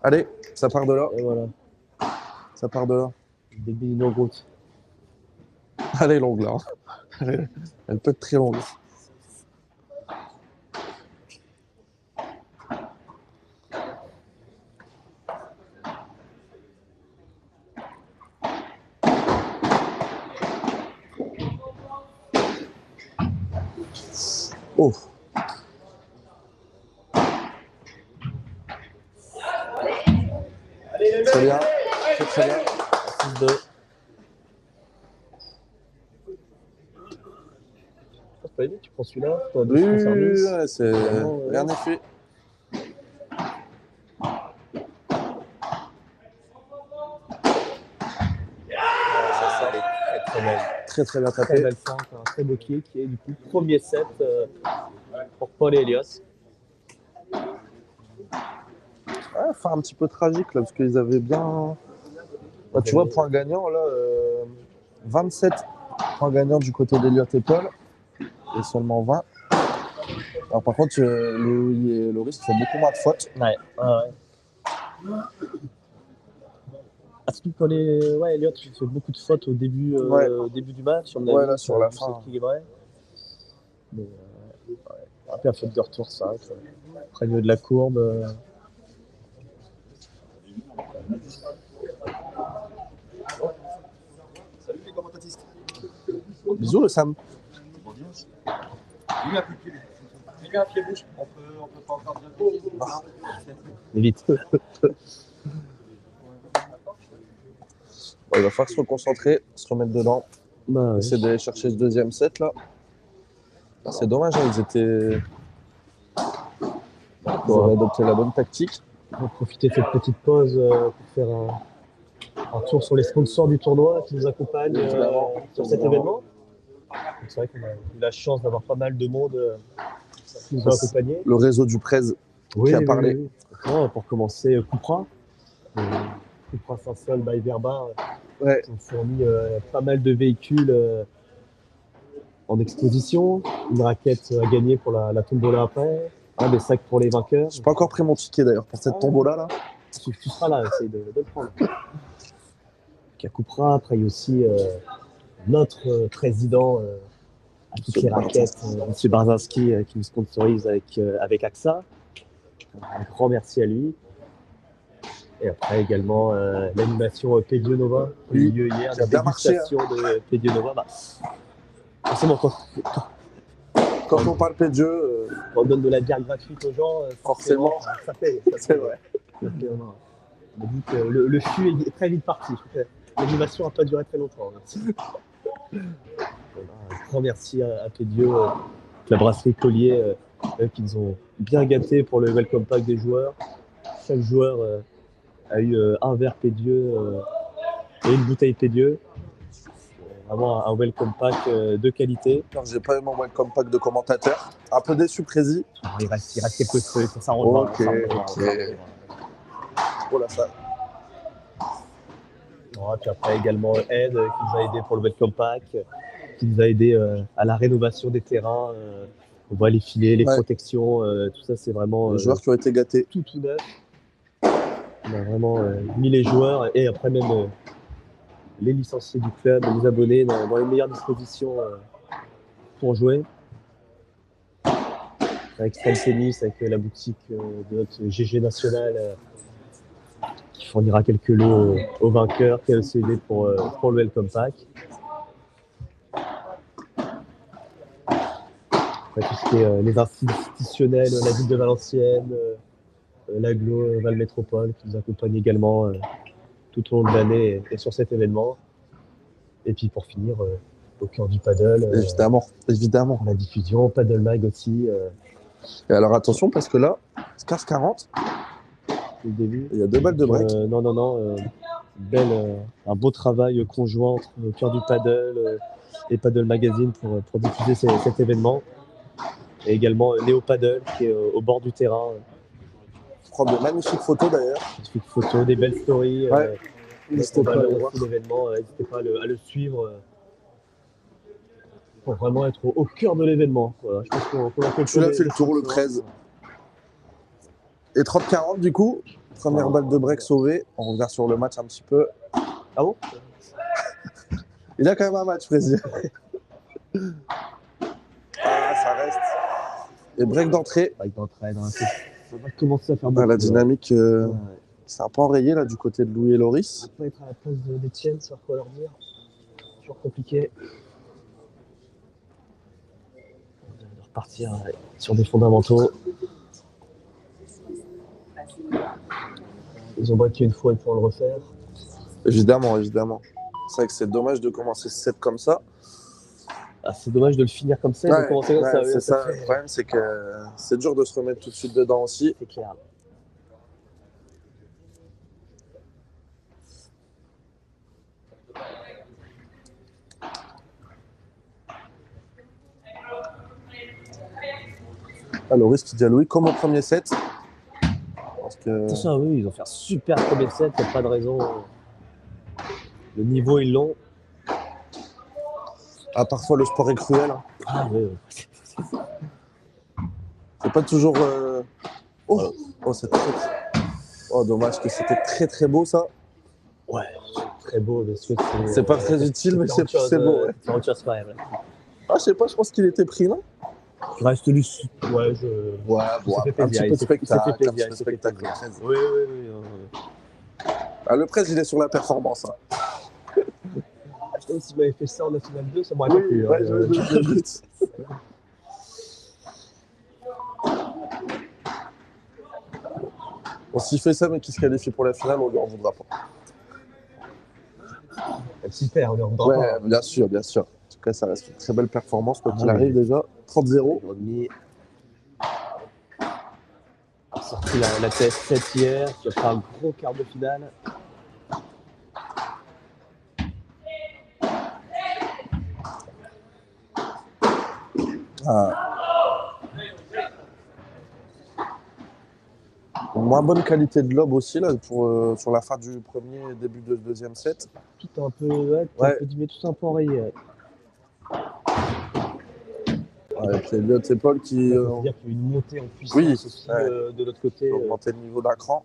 Allez, ça part de là. Et voilà, Ça part de là. début d'une longue route. Elle est longue là. Elle peut être très longue. Oh. Très bien. Très, très bien. 6-2. Je pense pas aider, tu prends celui-là, tu as Oui, ton oui, service. oui, ouais, c'est... Vraiment, ouais. Rien n'est fait. Ça, elle est très très belle. Très, très bien Très tapé. belle feinte, un très beau kick. Et du coup, premier set pour Paul et Elias. Ouais, fin un petit peu tragique là, parce qu'ils avaient bien. Bah, tu vois, point gagnant là, 27 points gagnants du côté d'Eliott et Paul, et seulement 20. Alors, par contre, Loris fait beaucoup moins de fautes. Ouais, ouais. Ah, surtout pour les... Ouais, Elliott fait beaucoup de fautes au début, Ouais. au début du match. On a Ouais, vu là, que sur la ça fin. s'équilibrait. Mais ouais. Après, la faute de retour, ça. Après, au niveau de la courbe. Salut les commentatistes. Bisous, le Sam. Lui un coup de pied. Lui un pied bouche. On peut pas encore dire. Mais vite. Bon, il va falloir se reconcentrer, se remettre dedans, Bah, ouais. essayer d'aller chercher ce deuxième set là. Ah, c'est dommage, hein, ils auraient adopté la bonne tactique. On va profiter de cette petite pause pour faire un tour sur les sponsors du tournoi qui nous accompagnent sur cet événement. Donc, c'est vrai qu'on a eu la chance d'avoir pas mal de monde qui nous a accompagnés. Le réseau du Prez qui a parlé. Oui. Ouais, pour commencer, Coupra. Coupra Saint-Sol by Verba Ouais. qui ont fourni pas mal de véhicules en exposition. Une raquette à gagner pour la tombola après. Des sacs pour les vainqueurs. J'ai pas encore pris mon ticket d'ailleurs pour cette tombola là. Tu seras là, essaye de le prendre. Qui a Coupra, après il y a aussi notre président à toutes les raquettes, M. Barzinski, qui nous sponsorise avec AXA. Un grand merci à lui. Et après également l'animation Pedio Nova, qui a eu lieu hier, qui a la bien marché, dégustation de Pedio Nova. Forcément, Quand on parle P2, quand on donne de la bière gratuite aux gens, Forcément. ça paye. c'est vrai. On a dit que le fût est très vite parti. L'animation n'a pas duré très longtemps. Un grand merci à Pédieu, la brasserie Collier, qui nous ont bien gâtés pour le welcome pack des joueurs. Chaque joueur a eu un verre Pédieu et une bouteille Pédieu. Vraiment un welcome pack de qualité. Non, j'ai pas eu mon welcome pack de commentateur. Un peu déçu, Prési. Il reste quelques trucs, ça reviendra. Ok, ok. Voilà ça. Puis après également Ed qui nous a aidé pour le welcome pack, qui nous a aidé à la rénovation des terrains. On voit les filets, les protections, tout ça c'est vraiment Les joueurs qui ont été gâtés. tout neuf. On a vraiment mis les joueurs et après même les licenciés du club, les abonnés dans les meilleures dispositions pour jouer. Avec Extreme Tennis, avec la boutique de notre GG national qui fournira quelques lots aux vainqueurs, qui a aussi aidé pour le welcome pack. Après tout ce qui est les institutionnels, la ville de Valenciennes, l'Aglo Val Métropole qui nous accompagne également tout au long de l'année et sur cet événement. Et puis pour finir, au cœur du paddle, Évidemment. pour la diffusion, Paddle Mag aussi, Et alors attention parce que là, c'est 15-40. au début. Il y a 2 balles de break. Non. Un beau travail conjoint entre Cœur du Paddle et Paddle Magazine pour diffuser cet événement. Et également Néo Paddle qui est au bord du terrain. Prendre de magnifiques photos d'ailleurs. Magnifiques photos, des belles stories. Ouais. N'hésitez pas à aller voir. L'événement, n'hésitez pas à le suivre pour vraiment être au cœur de l'événement. Voilà, je pense qu'on a fait Tu l'as fait le tour le 13. Et 30-40 du coup, première balle de break sauvée. On revient sur le match un petit peu. Ah bon? Il a quand même un match, Président. Ah, ça reste. Et break d'entrée. Break d'entrée, ça va commencer à faire Ah, la beaucoup, dynamique, c'est un peu enrayé là du côté de Louis et Loris. On peut être à la place d'Etienne, savoir quoi leur dire. Toujours compliqué. On vient de repartir sur des fondamentaux. Ils ont braqué une fois, ils pourront le refaire. Évidemment, évidemment. C'est vrai que c'est dommage de commencer ce set comme ça. Ah, c'est dommage de le finir comme ça. Ouais, de commencer comme ça. c'est ça. Le problème, c'est que c'est dur de se remettre tout de suite dedans aussi. C'est clair. Loris qui dit à Louis, comme au premier set. Parce que... Attention, oui, ils ont fait un super premier set, il n'y a pas de raison. Le niveau, ils l'ont. Ah, parfois, le sport est cruel. Hein. Ah, oui. C'est pas toujours... Oh, c'est très... Oh, dommage que c'était très très beau ça. Ouais, c'est très beau. C'est pas très utile, mais c'est beau. Ouais. C'est autre chose quand même. Ah, je sais pas, je pense qu'il était pris, non? Il reste lucide. Ouais, bon, un petit peu de spectacle. Oui. Ah, le presse, il est sur la performance. Hein. S'il m'avait fait ça en National 2, ça m'aurait pas plu. Ouais, je doute. Bon, s'il fait ça, mais qu'il se qualifie pour la finale, on lui en voudra pas. Super, on lui en voudra pas. Ouais, bien sûr, bien sûr. En tout cas, ça reste une très belle performance, quoi qu'il arrive déjà. 30-0. On a sorti la TS7 hier, qui a fait un gros quart de finale. Moins bonne qualité de lob aussi là, sur la fin du premier et début de deuxième set. Tout un peu, tout un peu enrayé. Avec les Elliott et Paul qui. Ça veut dire qu'il y a une montée en puissance aussi de l'autre côté. Augmenter le niveau d'un cran.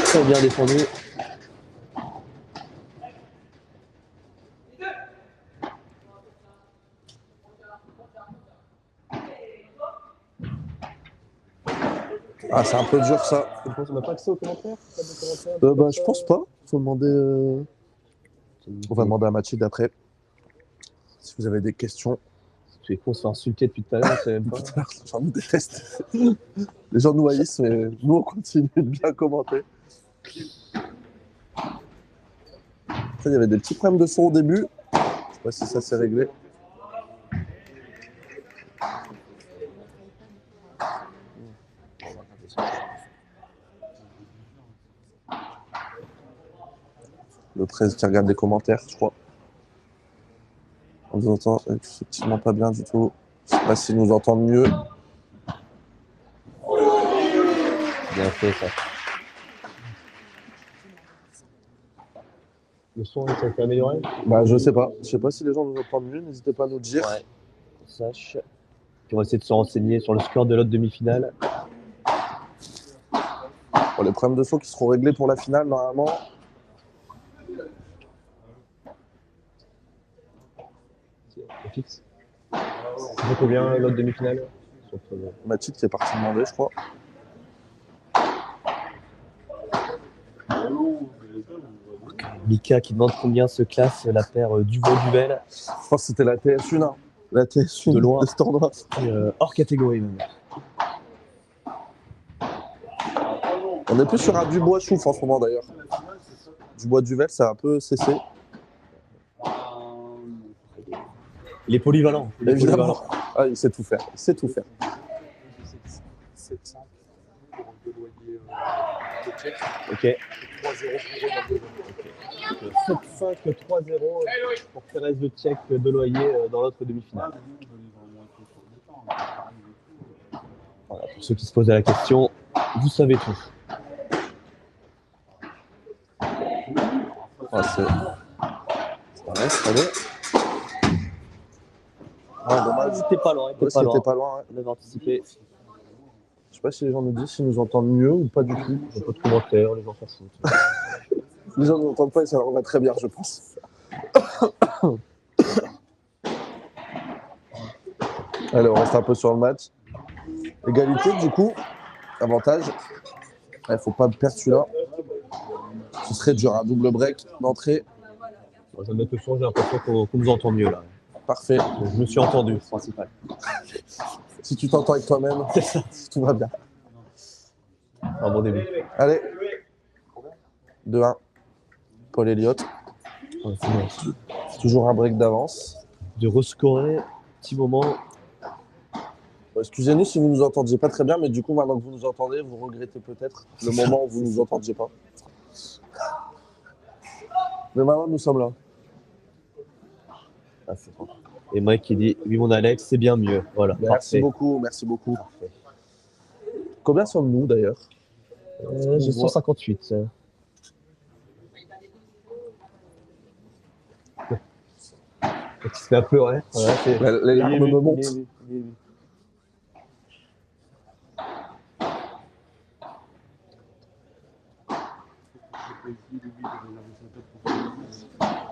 Très bien défendu. Ah, c'est un peu dur ça. On n'a pas accès aux commentaires? Je pense pas. Faut demander. On va demander à Mathilde après. Si vous avez des questions. Tu es con, se faire insulter depuis tout à l'heure, c'est même pas. Les gens nous détestent. Les gens nous haïssent, mais nous on continue de bien commenter. Il y avait des petits problèmes de son au début. Je sais pas si ça s'est réglé. Le 13 qui regarde les commentaires, je crois. On nous entend effectivement pas bien du tout. Je sais pas s'ils nous entendent mieux. Bien fait ça. Le son, ça a été amélioré? Je sais pas. Je sais pas si les gens nous entendent mieux. N'hésitez pas à nous dire. Ouais. On sache. Puis on va essayer de se renseigner sur le score de l'autre demi-finale. Pour les problèmes de son qui seront réglés pour la finale normalement. C'est fixe. Ça fait combien l'autre demi-finale? Mathilde qui est partie demander, je crois. Mika qui demande combien se classe la paire Duvaux-Duvel. Je pense que c'était la TS1. Hein. La TS1 De loin. de ce tournoi. Et, hors catégorie même. On est plus sur un Dubois Chouf en ce moment d'ailleurs. Dubois Duvel, ça a un peu cessé. Il est polyvalent. Il est Évidemment. polyvalent. Ah, il sait tout faire. Il sait tout faire. 700 pour le loyer de check. Ok. 3-0 pour 7-5, 3-0 pour Pérez de Tchèque de loyer dans l'autre demi-finale. Voilà, pour ceux qui se posaient la question, vous savez tout. Ah, ça reste, allez. Ah, dommage. C'était pas loin, Ouais, c'était pas loin. Ouais. On avait anticipé. Je sais pas si les gens nous disent s'ils nous entendent mieux ou pas du tout. Il n'y a pas de commentaires, les gens s'en foutent. Les gens ne nous entendent pas et ça leur va très bien, je pense. Allez, on reste un peu sur le match. Égalité, du coup, avantage. Il faut pas perdre celui-là. Ce serait dur, un double break d'entrée. Je vais mettre le son, j'ai l'impression qu'on nous entend mieux là. Parfait. Je me suis entendu, c'est principal. Si tu t'entends avec toi-même, C'est ça. tout va bien. Un bon début. Allez. 2-1. Paul Elliott. Ouais, c'est bon. Toujours un break d'avance. De rescorer, petit moment. Excusez-nous si vous nous entendiez pas très bien, mais du coup, maintenant que vous nous entendez, vous regrettez peut-être le moment où vous nous entendiez pas. Mais maintenant, nous sommes là. Ah, c'est bon. Et Mike qui dit oui mon Alex, c'est bien mieux. Voilà. Merci Parfait. beaucoup, merci beaucoup. Combien sommes-nous d'ailleurs? J'ai 158. Il se fait un peu, ouais. Les larmes me montent.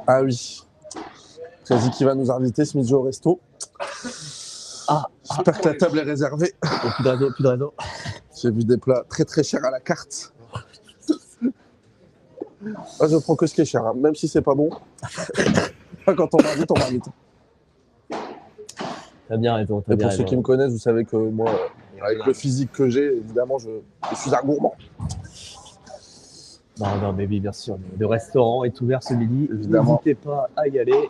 Ah oui. Prési qui va nous inviter ce midi au resto. J'espère que la table est réservée. Plus de réseau, plus de réseau. J'ai vu des plats très très chers à la carte. Moi, je prends que ce qui est cher, hein. Même si c'est pas bon. Quand on m'invite, on m'invite. T'as bien raison. Et pour ceux qui me connaissent, vous savez que moi, avec le physique que j'ai, évidemment, je suis un gourmand. Non, mais oui, bien sûr. Le restaurant est ouvert ce midi. Évidemment. N'hésitez pas à y aller.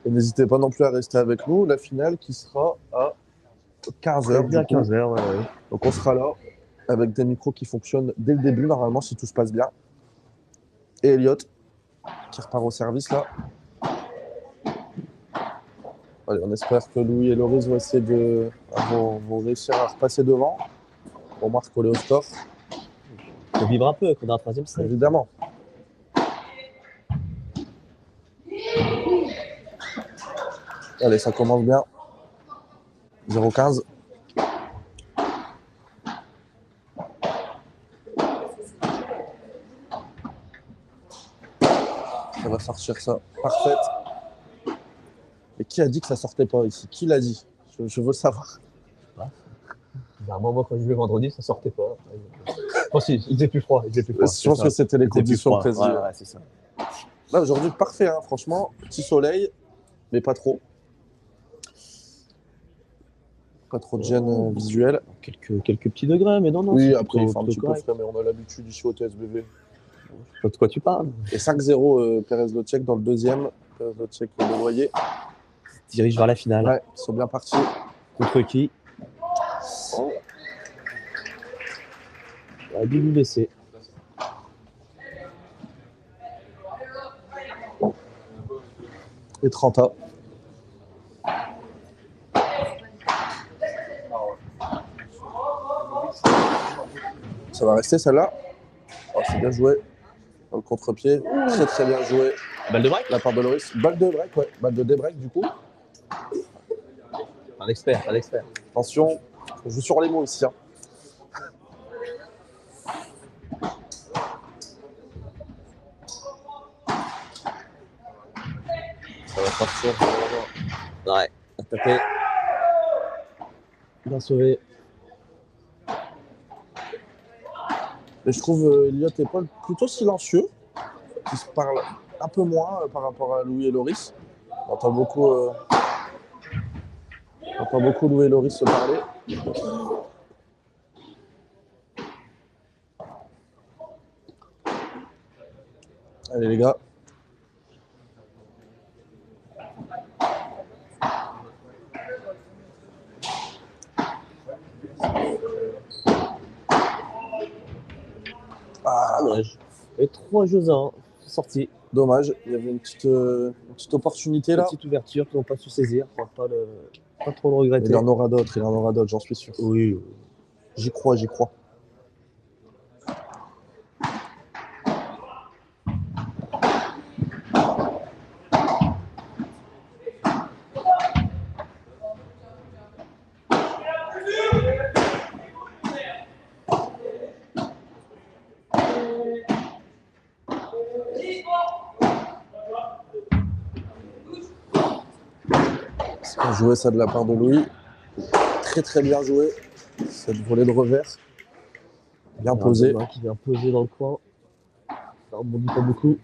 Et n'hésitez pas non plus à rester avec nous. La finale qui sera à 15h. Bien à 15h, ouais. Donc on sera là avec des micros qui fonctionnent dès le début, normalement, si tout se passe bien. Et Elliott qui repart au service là. Allez, on espère que Louis et Loris vont essayer vont réussir à repasser devant. Au moins recoller au score. Faut vivre un peu, qu'on a un troisième set. Évidemment. Allez, ça commence bien. 0-15. Ça va sortir ça. Parfaite. Et qui a dit que ça sortait pas ici? Qui l'a dit? Je veux savoir. Bizarrement, moi, quand je jouais vendredi, ça sortait pas. Oh, si, il faisait plus froid. Je pense que c'était les conditions précises. Ouais, c'est ça. Là, aujourd'hui, parfait, hein, franchement. Petit soleil, mais pas trop. Pas trop de gêne visuelle. Quelques petits degrés, mais non. Oui, c'est après, il fait un plutôt petit peu correct. frais, mais on a l'habitude ici au TSBV. Je sais pas de quoi tu parles. Et 5-0, Pérez Lotchek dans le deuxième. Pérez Lotchek de loyer. Dirige vers la finale. Ouais, ils sont bien partis. Contre qui? Il a dû lui laisser. Et 30 A. Ça va rester celle-là. Oh, c'est bien joué. Dans le contre-pied. Très très bien joué. Balle de break? La part de Loris. Balle de break, ouais. Balle de débreak du coup. Un expert. Attention, on joue sur les mots ici. Hein. Ça va partir. Ouais, tapé. Bien sauvé. Et je trouve Elliott et Paul plutôt silencieux. Qui se parlent un peu moins par rapport à Louis et Loris. On entend beaucoup On pas beaucoup Louis et Loris se parler. Allez les gars. Ah, Dommage. Et 3 jeux à 1, c'est sorti. dommage, il y avait une petite opportunité là. Petite ouverture qu'ils n'ont pas su saisir. Faut pas trop le regretter. Il en aura d'autres, j'en suis sûr. Oui. J'y crois. C'est bien joué ça de la part de Louis. Très bien joué. Cette volée de revers. Bien posé. Qui vient poser dans le coin. Ça rebondit pas beaucoup.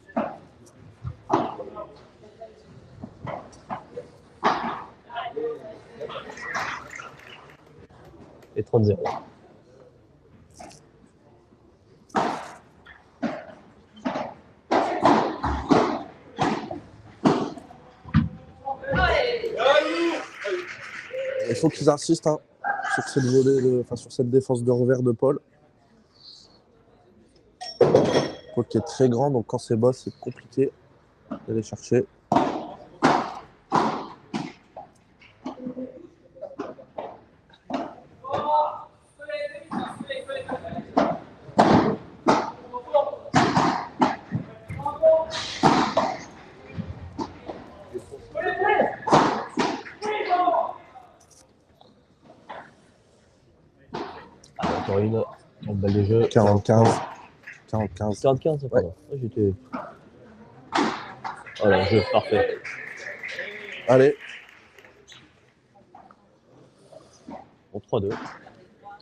Et 30-0. Il faut qu'ils insistent sur cette volée, sur cette défense de revers de Paul. Paul qui est très grand, donc quand c'est bas, c'est compliqué d'aller chercher. Encore une balle de jeu. 45. 45, Ouais. pardon. J'étais. Voilà, jeu parfait. Allez, Bon, 3-2.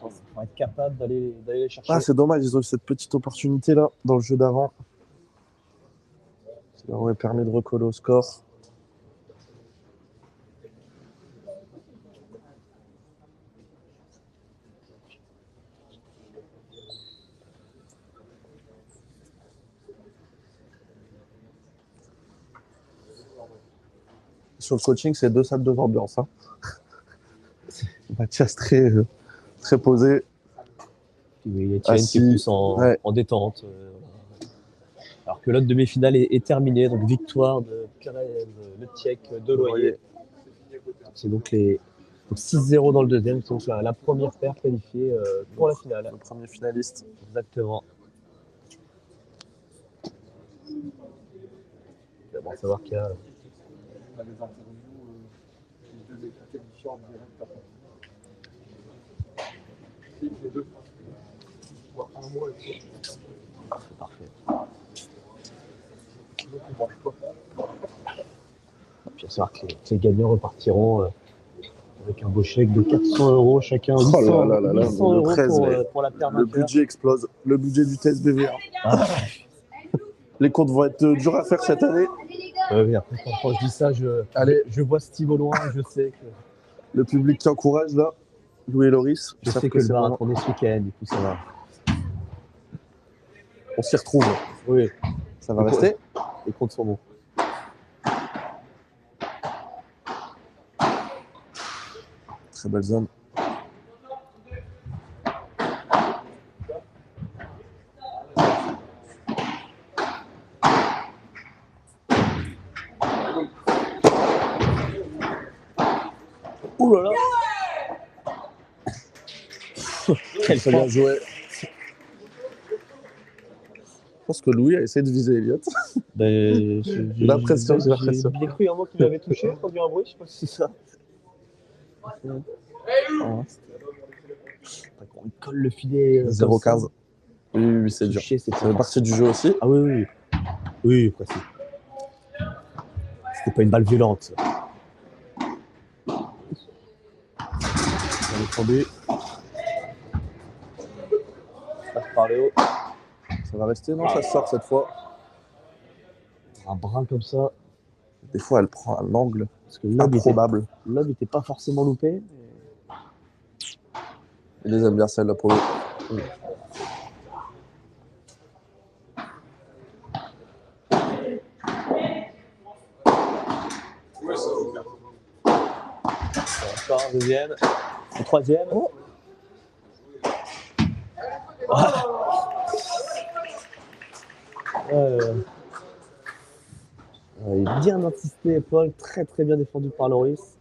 On va être capable d'aller les chercher. c'est dommage, ils ont eu cette petite opportunité là dans le jeu d'avant. Ça leur aurait permis de recoller au score. Sur le coaching, c'est 2 salles, 2 ambiances. Mathias très posé. Il y a Etienne qui est plus en détente. Voilà. Alors que l'autre demi-finale est terminée. Donc victoire de Piraeus, le Tchèque de Loyer. C'est donc 6-0 dans le deuxième. C'est donc la première paire qualifiée pour la finale. Le premier finaliste. Exactement. C'est bon à savoir qu'il y a. On a des interviews, les deux équipes qualifiées en direct après. Les deux. Un mois et tout. C'est parfait. Donc on mange pas. Et puis à savoir que les gagnants repartiront avec un beau chèque de 400 € chacun. 800, Oh là là là, 800 le € 13, pour la paire Le vainqueur. budget explose. Le budget du TSBV. Les comptes vont être durs à faire cette année. Oui, après, quand je dis ça, je vois Steve au loin, je sais que, Le public qui encourage là. Louis et Loris. je savent sais que le c'est bar a vraiment- tourné ce week-end, du coup ça va. On s'y retrouve. Oui, Ça va rester. les comptes sont bons. Très belle zone. Ouh là là. Quel Très bien chance. joué. Je pense que Louis a essayé de viser Elliott. Ben, J'ai l'impression. J'ai bien cru un mot qu'il m'avait touché, j'ai entendu un bruit, je sais pas si c'est ça. Ah, Quand il colle le filet. 0-15. Oui, c'est dur. C'est Ça fait partie du jeu aussi. Ah oui. Oui, après, c'était pas une balle violente. On est tombé. Passe par le haut. Ça va rester. Non, ça sort cette fois. Un bras comme ça. Des fois, elle prend un angle Parce que le lob improbable. était pas forcément loupé. Il les aime bien celle-là pour lui. Encore un deuxième. Le troisième. Oh. Il est bien insisté, Paul, très très bien défendu par Loris.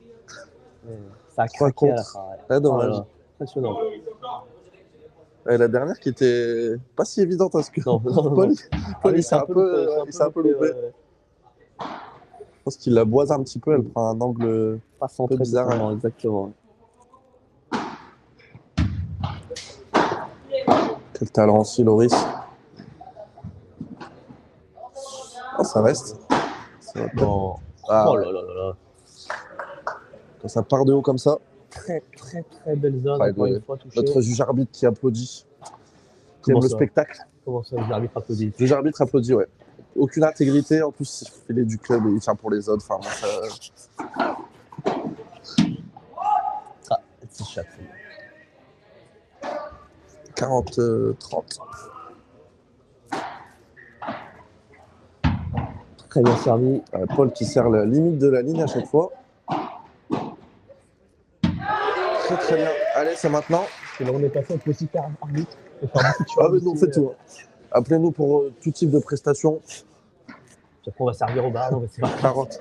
Ça a Trois craqué à la contre. fin. Ouais. Ah, dommage. Oh là là, impressionnant. Et la dernière qui était pas si évidente parce que Non, non, non. Paul, Ah, il s'est un peu, il s'est un peu loupé. ouais. Je pense qu'il la boise un petit peu, elle prend un angle Pas centré bizarre, totalement, exactement. Quel talent aussi, Loris. Oh, ça reste. Ça va Non. Ah, Oh là là là là. quand ça part de haut comme ça, Très très très belle zone, Ouais, encore une fois touché. notre juge arbitre qui applaudit, qui Comment aime le ça spectacle. Comment ça, l'arbitre applaudit? Le juge arbitre applaudit, ouais. Aucune intégrité, en plus, il est du club et il tient pour les autres. Enfin, moi, ça... Ah, elle s'échappe. 40-30. Très bien servi. Paul qui sert la limite de la ligne à chaque fois. Très très bien. Allez, c'est maintenant. Et là, on est passé, on peut aussi faire arbitre. Ah, mais non, faites tout. Appelez-nous pour tout type de prestations. Puis après, on va servir au bar. Non, mais c'est pas 40.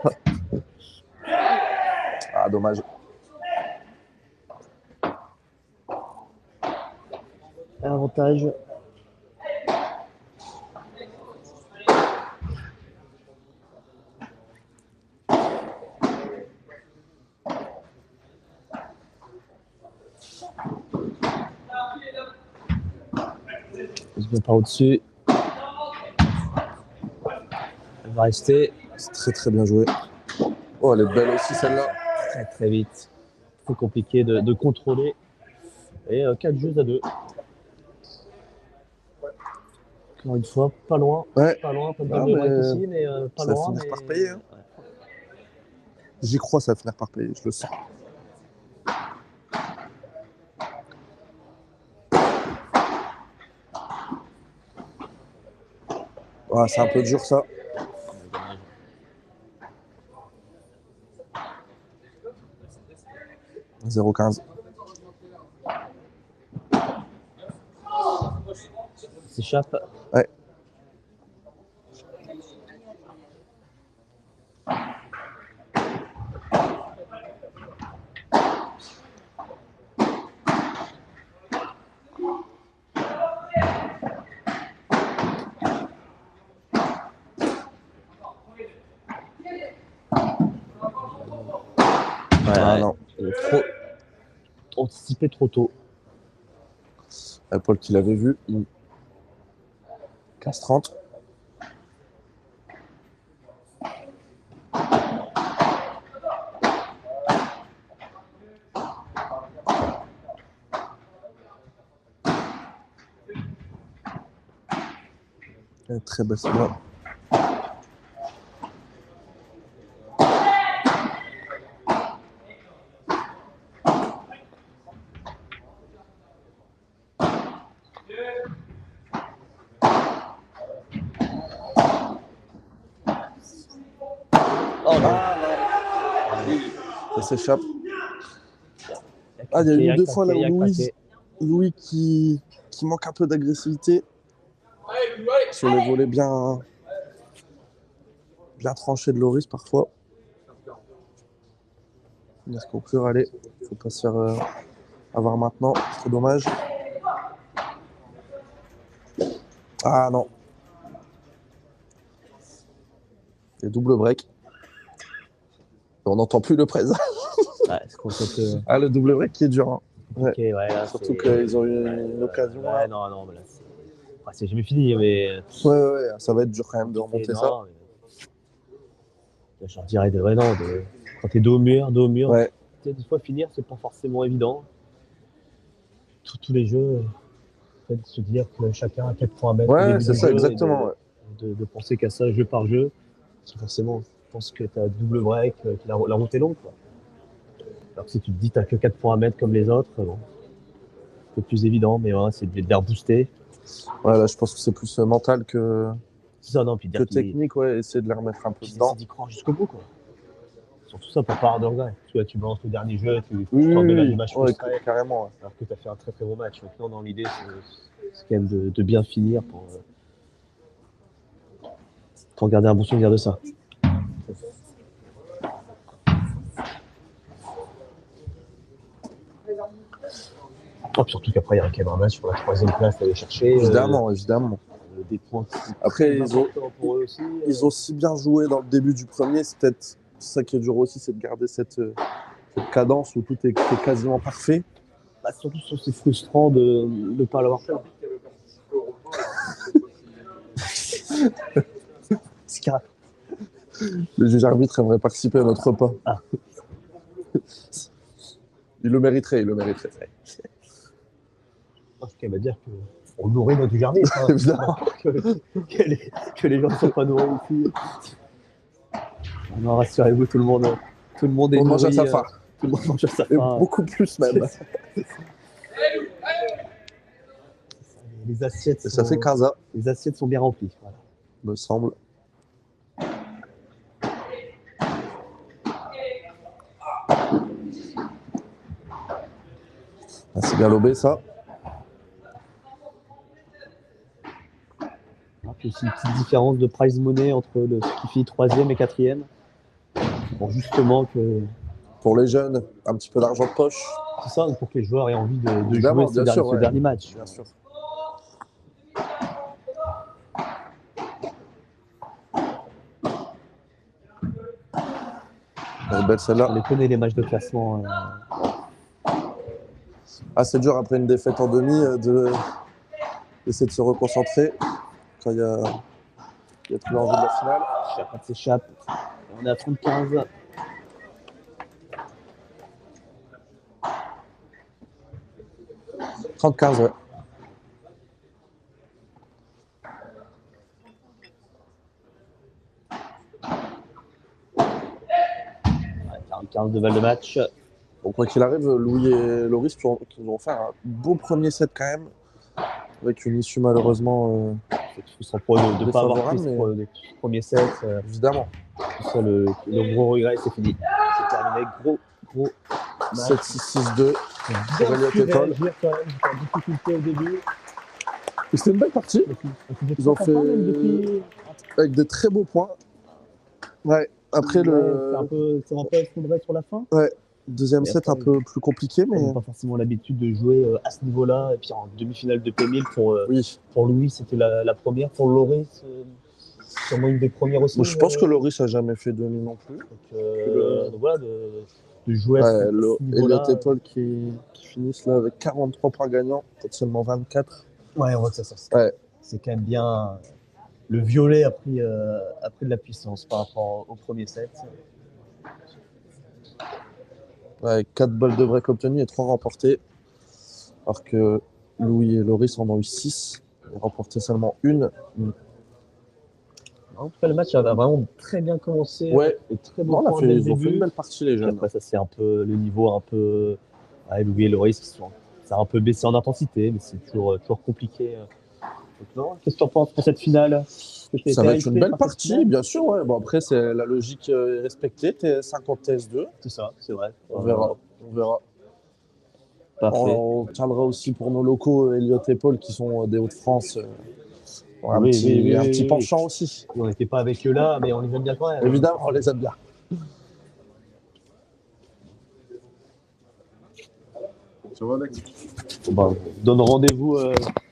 Ah, dommage. Avantage. On se met par au-dessus. Elle va rester C'est très très bien joué. Oh, elle est belle aussi celle-là. très très vite. Très compliqué de contrôler. Et 4 jeux à 2. Encore une fois, pas loin. Ouais. Pas loin, pas de Ah, double mais break aussi, mais pas ça va loin. finir Mais... par payer, hein. Ouais. J'y crois, ça va finir par payer, je le sens. Ah, c'est un peu dur ça. 0,15. S'échappe. Ouais. Ah non. Trop anticipé trop tôt. Paul qui l'avait vu. 15-30. Très belle celle-là. Oh non. Ça s'échappe. Ah, il y a eu deux fois là où Louis qui manque un peu d'agressivité. Sur les volets bien tranchés de Loris parfois. Bien se conclure, allez. Faut pas se faire avoir maintenant. C'est dommage. Ah non. Et double break. On n'entend plus le présent. Ouais, c'est compliqué. Ah, le double break qui est dur. Hein. Ouais. Okay, ouais, là, surtout qu'ils ont eu une occasion. Ouais, non, mais là, c'est jamais fini. Mais... Ouais, ça va être dur quand même de remonter ça. Mais... Je dirais quand t'es dos au mur, ouais. Des fois finir, c'est pas forcément évident. Tous les jeux, peut-être se dire que chacun a 4 points à mettre. Ouais, c'est ça, exactement. De penser qu'à ça, jeu par jeu, c'est forcément pense que tu as double break, que la route est longue, quoi. Alors que si tu te dis que tu que 4 points à mettre comme les autres, bon, c'est plus évident, mais ouais, c'est de les rebooster. Ouais, là, je pense que c'est plus mental C'est ça, non, puis que dire qu'il technique, ouais, essayer de les remettre un peu puis dedans. c'est d'y croire jusqu'au bout, quoi. Surtout ça pour pas avoir de regret. Tu vois, tu balances le dernier jeu, tu Oui, t'en donnes à oui, l'image ouais, frustrée, carrément. Ouais. alors que tu as fait un très très bon match. Maintenant, dans l'idée, c'est quand même de bien finir pour garder un bon souvenir de ça. Oh, puis surtout qu'après, il y a quand même un match pour la 3e place à aller chercher. Évidemment, évidemment. Des points qui Après, sont importants pour eux aussi. Ils ont si bien joué dans le début du premier, c'est peut-être ça qui est dur aussi, c'est de garder cette cadence où tout est quasiment parfait. Bah, surtout, c'est frustrant de ne pas l'avoir fait. C'est carré. Le juge arbitre aimerait participer à notre repas. Ah. Il le mériterait, il le mériterait. Ce qui veut dire qu'on nourrit notre juge arbitre. Hein. Évidemment. que les gens ne sont pas nourris ici. Non, rassurez-vous, tout le monde est nourri. Mange à sa faim. Tout le monde mange à sa Et faim. beaucoup plus même. Les assiettes Et ça fait 15 ans, les assiettes sont bien remplies. Voilà. me semble. Ah, c'est bien lobé ça. Il y a aussi une petite différence de prize money entre ce qui finit 3e et 4e. Bon, justement que Pour les jeunes, un petit peu d'argent de poche. c'est ça, pour que les joueurs aient envie de Évidemment, jouer bien sûr, ce ouais. dernier match. Bien sûr. Belle celle-là. On les connaît, les matchs de classement. Ah, c'est dur après une défaite en demi d'essayer de se reconcentrer quand il y a plus l'enjeu de la finale. Chacun s'échappe. On est à 35. « 30-15, ouais. Ouais, 45 de balles de match. Bon, quoi qu'il arrive, Louis et Loris qui nous ont fait un beau premier set quand même, avec une issue malheureusement Sans pro de ne pas avoir pris défavorable, ce premier set. évidemment. C'est ça le gros regret, c'est fini. C'est terminé. Gros match. 7-6-6-2. Bien Aurélien pu Tétol. réagir quand même. J'étais en difficulté au début. Et c'était une belle partie, Ils ont fait- Depuis... avec des très beaux points. Ouais, après C'est un peu effondré sur la fin. deuxième Et set après, un peu plus compliqué, mais On n'a pas forcément l'habitude de jouer à ce niveau-là. Et puis en demi-finale de P1000 oui. pour Louis, c'était la première. Pour Loris, sûrement une des premières aussi. Moi, je pense que Loris a jamais fait demi non plus. Donc voilà, de jouer à ce niveau-là. Elliot et Paul qui finissent là avec 43 points gagnants, peut-être seulement 24. Ouais, on voit que ça sort. Ouais. C'est quand même bien. Le violet a pris de la puissance par rapport au premier set. Ouais, 4 balles de break obtenues et 3 remportées. Alors que Louis et Loris en ont eu 6. Ils ont remporté seulement une. En tout cas, le match a vraiment très bien commencé. Ouais. Et très bon Bon, point dès le ils ont fait début. une belle partie, les Puis jeunes. après, ça c'est un peu le niveau un peu. Ouais, Louis et Loris, ça a un peu baissé en intensité, mais c'est toujours compliqué. Donc, non, qu'est-ce que tu en penses pour cette finale? Ça va être une belle partie, bien sûr. Ouais. Bon, après, c'est la logique est respectée. TS50, TS2. C'est ça, c'est vrai. On verra. Parfait. On tiendra aussi pour nos locaux, Elliot et Paul, qui sont des Hauts-de-France. Un Oui, petit oui. penchant aussi. On n'était pas avec eux là, mais on les aime bien quand même. Évidemment, on les aime bien. Ça va, Alex? On donne rendez-vous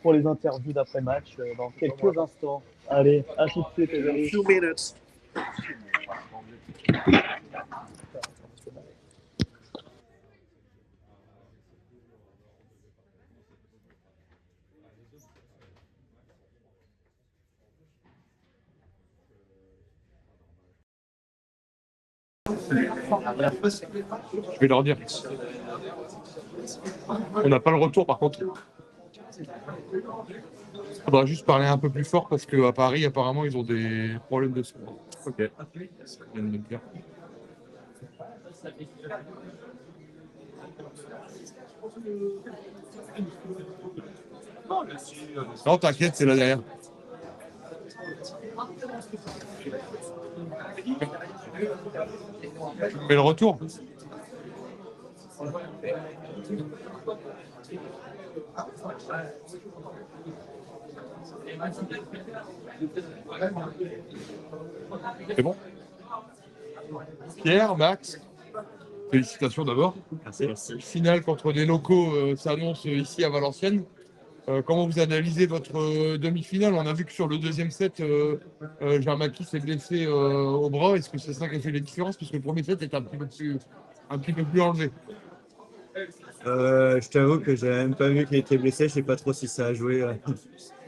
pour les interviews d'après-match dans quelques instants. Allez, à tout de suite, les amis. Few minutes. Je vais leur dire. On n'a pas le retour par contre. Faudra juste parler un peu plus fort parce qu'à Paris, apparemment, ils ont des problèmes de son. Ok. C'est ce qu'ils viennent de me dire. Non, t'inquiète, c'est là derrière. Tu me mets le retour? C'est bon? Pierre, Max, félicitations d'abord. Merci. Finale contre des locaux s'annonce ici à Valenciennes. Comment vous analysez votre demi-finale? On a vu que sur le deuxième set, Jarmaki s'est blessé au bras. Est-ce que c'est ça qui a fait la différence? Puisque le premier set était un petit peu plus enlevé. Je t'avoue que j'ai même pas vu qu'il était blessé. Je sais pas trop si ça a joué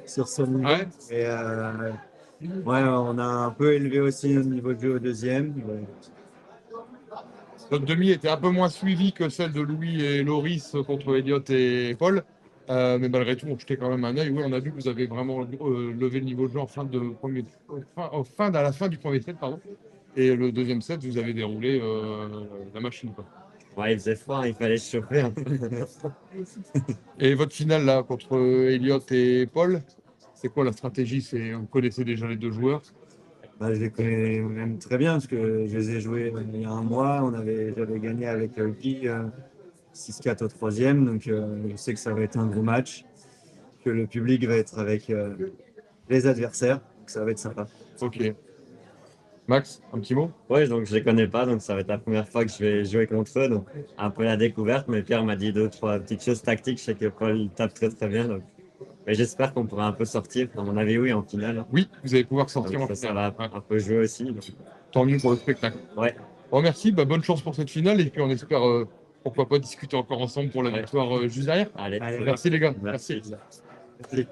sur son niveau. Ouais. Et ouais, on a un peu élevé aussi notre niveau de jeu au deuxième. Notre demi était un peu moins suivie que celle de Louis et Loris contre Elliot et Paul. Mais malgré tout, on jetait quand même un œil. Oui, on a vu que vous avez vraiment levé le niveau de jeu en fin de premier, à la fin du premier set, pardon. Et le deuxième set, vous avez déroulé la machine, quoi. Ouais, il faisait froid, il fallait se chauffer un peu. Et votre finale là contre Elliot et Paul, c'est quoi la stratégie? Vous connaissez déjà les deux joueurs? Bah, je les connais même très bien parce que je les ai joués il y a un mois. J'avais gagné avec Guy 6-4 au troisième. Donc je sais que ça va être un gros match, que le public va être avec les adversaires. Donc ça va être sympa. Ok. Max, un petit mot? Ouais, donc je les connais pas, donc ça va être la première fois que je vais jouer contre eux, donc un peu la découverte. Mais Pierre m'a dit deux, trois petites choses tactiques. Je sais que Paul il tape très très bien, donc mais j'espère qu'on pourra un peu sortir. À mon avis, oui, en finale. Oui, vous allez pouvoir sortir Donc en ça finale. va Ouais. un peu jouer aussi. Donc, Tant mieux pour le spectacle. ouais, Bon, merci, bah, bonne chance pour cette finale et puis on espère pourquoi pas discuter encore ensemble pour la Ouais. victoire juste derrière. allez. Merci les gars. Merci. Merci.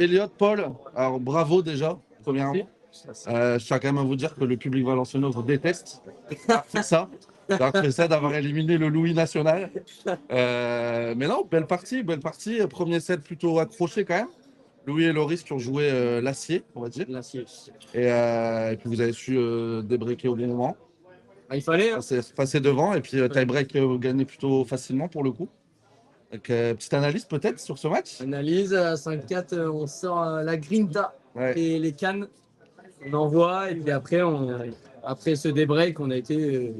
Elliot, Paul, alors bravo déjà, premièrement. Je tiens quand même à vous dire que le public valenciennois vous déteste. C'est ça. Après ça, d'avoir éliminé le Louis national. Mais non, belle partie, belle partie. Premier set plutôt accroché quand même. Louis et Loris qui ont joué l'acier, on va dire. L'acier. Et puis vous avez su débreaker au bon moment. Il fallait. Passer devant et puis tie-break gagné plutôt facilement pour le coup. Donc, petite analyse peut-être sur ce match. Analyse à 5-4, on sort la grinta et les cannes. On envoie et puis après, après ce débreak, on a été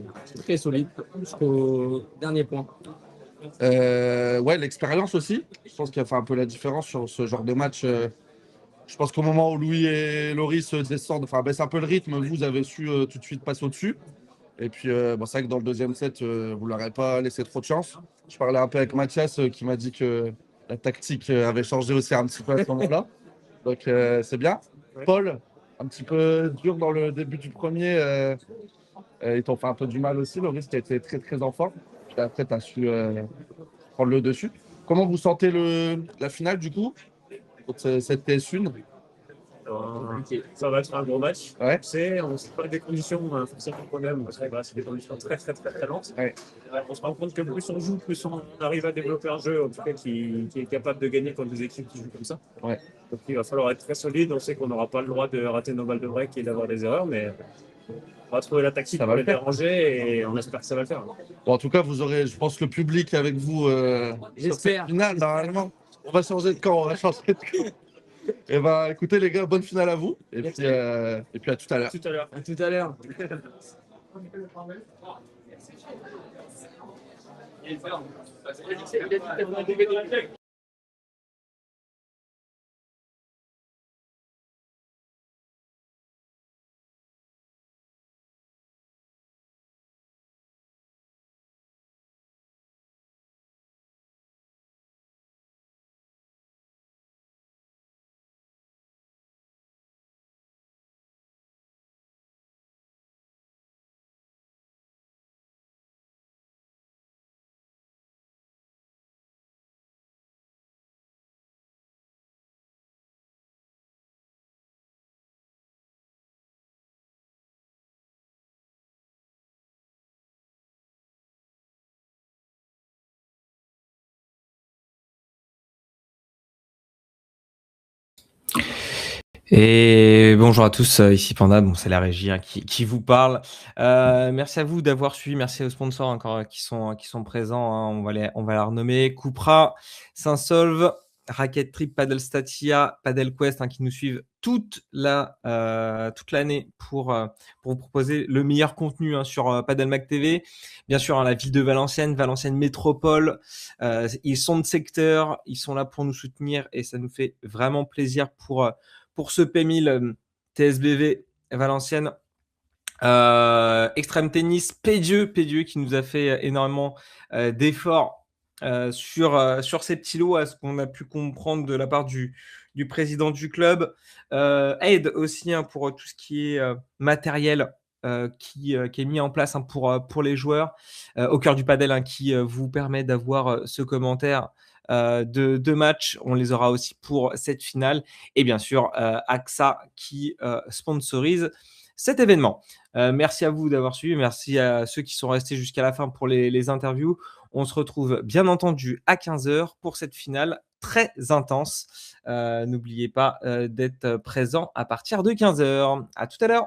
très solide jusqu'au dernier point. Ouais, l'expérience aussi. Je pense qu'il a fait un peu la différence sur ce genre de match. Je pense qu'au moment où Louis et Loris descendent, enfin baissent un peu le rythme, vous avez su tout de suite passer au-dessus. Et puis, bon, c'est vrai que dans le deuxième set, vous ne leur avez pas laissé trop de chance. Je parlais un peu avec Mathias qui m'a dit que la tactique avait changé aussi un petit peu à ce moment-là. Donc, c'est bien. Paul, un petit peu dur dans le début du premier. Ils t'ont fait un peu du mal aussi. Loris qui a été très, très en forme. Puis après, tu as su prendre le dessus. Comment vous sentez la finale, du coup, contre cette TS1? Ça va être un gros match. Ouais. On ne sait pas des conditions forcément qu'on aime, parce que c'est des conditions très lentes. Ouais. On se rend compte que plus on joue, plus on arrive à développer un jeu en tout cas, qui est capable de gagner contre des équipes qui jouent comme ça. Ouais. Donc il va falloir être très solide. On sait qu'on n'aura pas le droit de rater nos balles de break et d'avoir des erreurs, mais on va trouver la tactique pour les déranger et on espère que ça va le faire. Bon, en tout cas, vous aurez, je pense, le public avec vous sur cette finale. Normalement, on va changer de camp. Et bah, écoutez, les gars, bonne finale à vous. Et puis à tout à l'heure. À tout à l'heure. Et bonjour à tous, ici Panda, bon, c'est la régie qui vous parle. Merci à vous d'avoir suivi, merci aux sponsors encore qui sont présents, hein, on va les renommer. Cupra, Saint-Solve, Racket Trip, Padel Statia, Padel Quest, hein, qui nous suivent toute l'année pour vous proposer le meilleur contenu, hein, sur Padel Mag TV. Bien sûr, hein, la ville de Valenciennes Métropole, ils sont de secteur, ils sont là pour nous soutenir et ça nous fait vraiment plaisir pour ce P1000 TSBV Valenciennes. Extrême Tennis, Pédieu qui nous a fait énormément d'efforts sur ces petits lots, à ce qu'on a pu comprendre de la part du président du club. Aide aussi, hein, pour tout ce qui est matériel qui est mis en place, hein, pour les joueurs. Au cœur du padel, hein, qui vous permet d'avoir ce commentaire de match. On les aura aussi pour cette finale. Et bien sûr, AXA qui sponsorise cet événement. Merci à vous d'avoir suivi. Merci à ceux qui sont restés jusqu'à la fin pour les interviews. On se retrouve bien entendu à 15h pour cette finale très intense. N'oubliez pas d'être présent à partir de 15h. À tout à l'heure.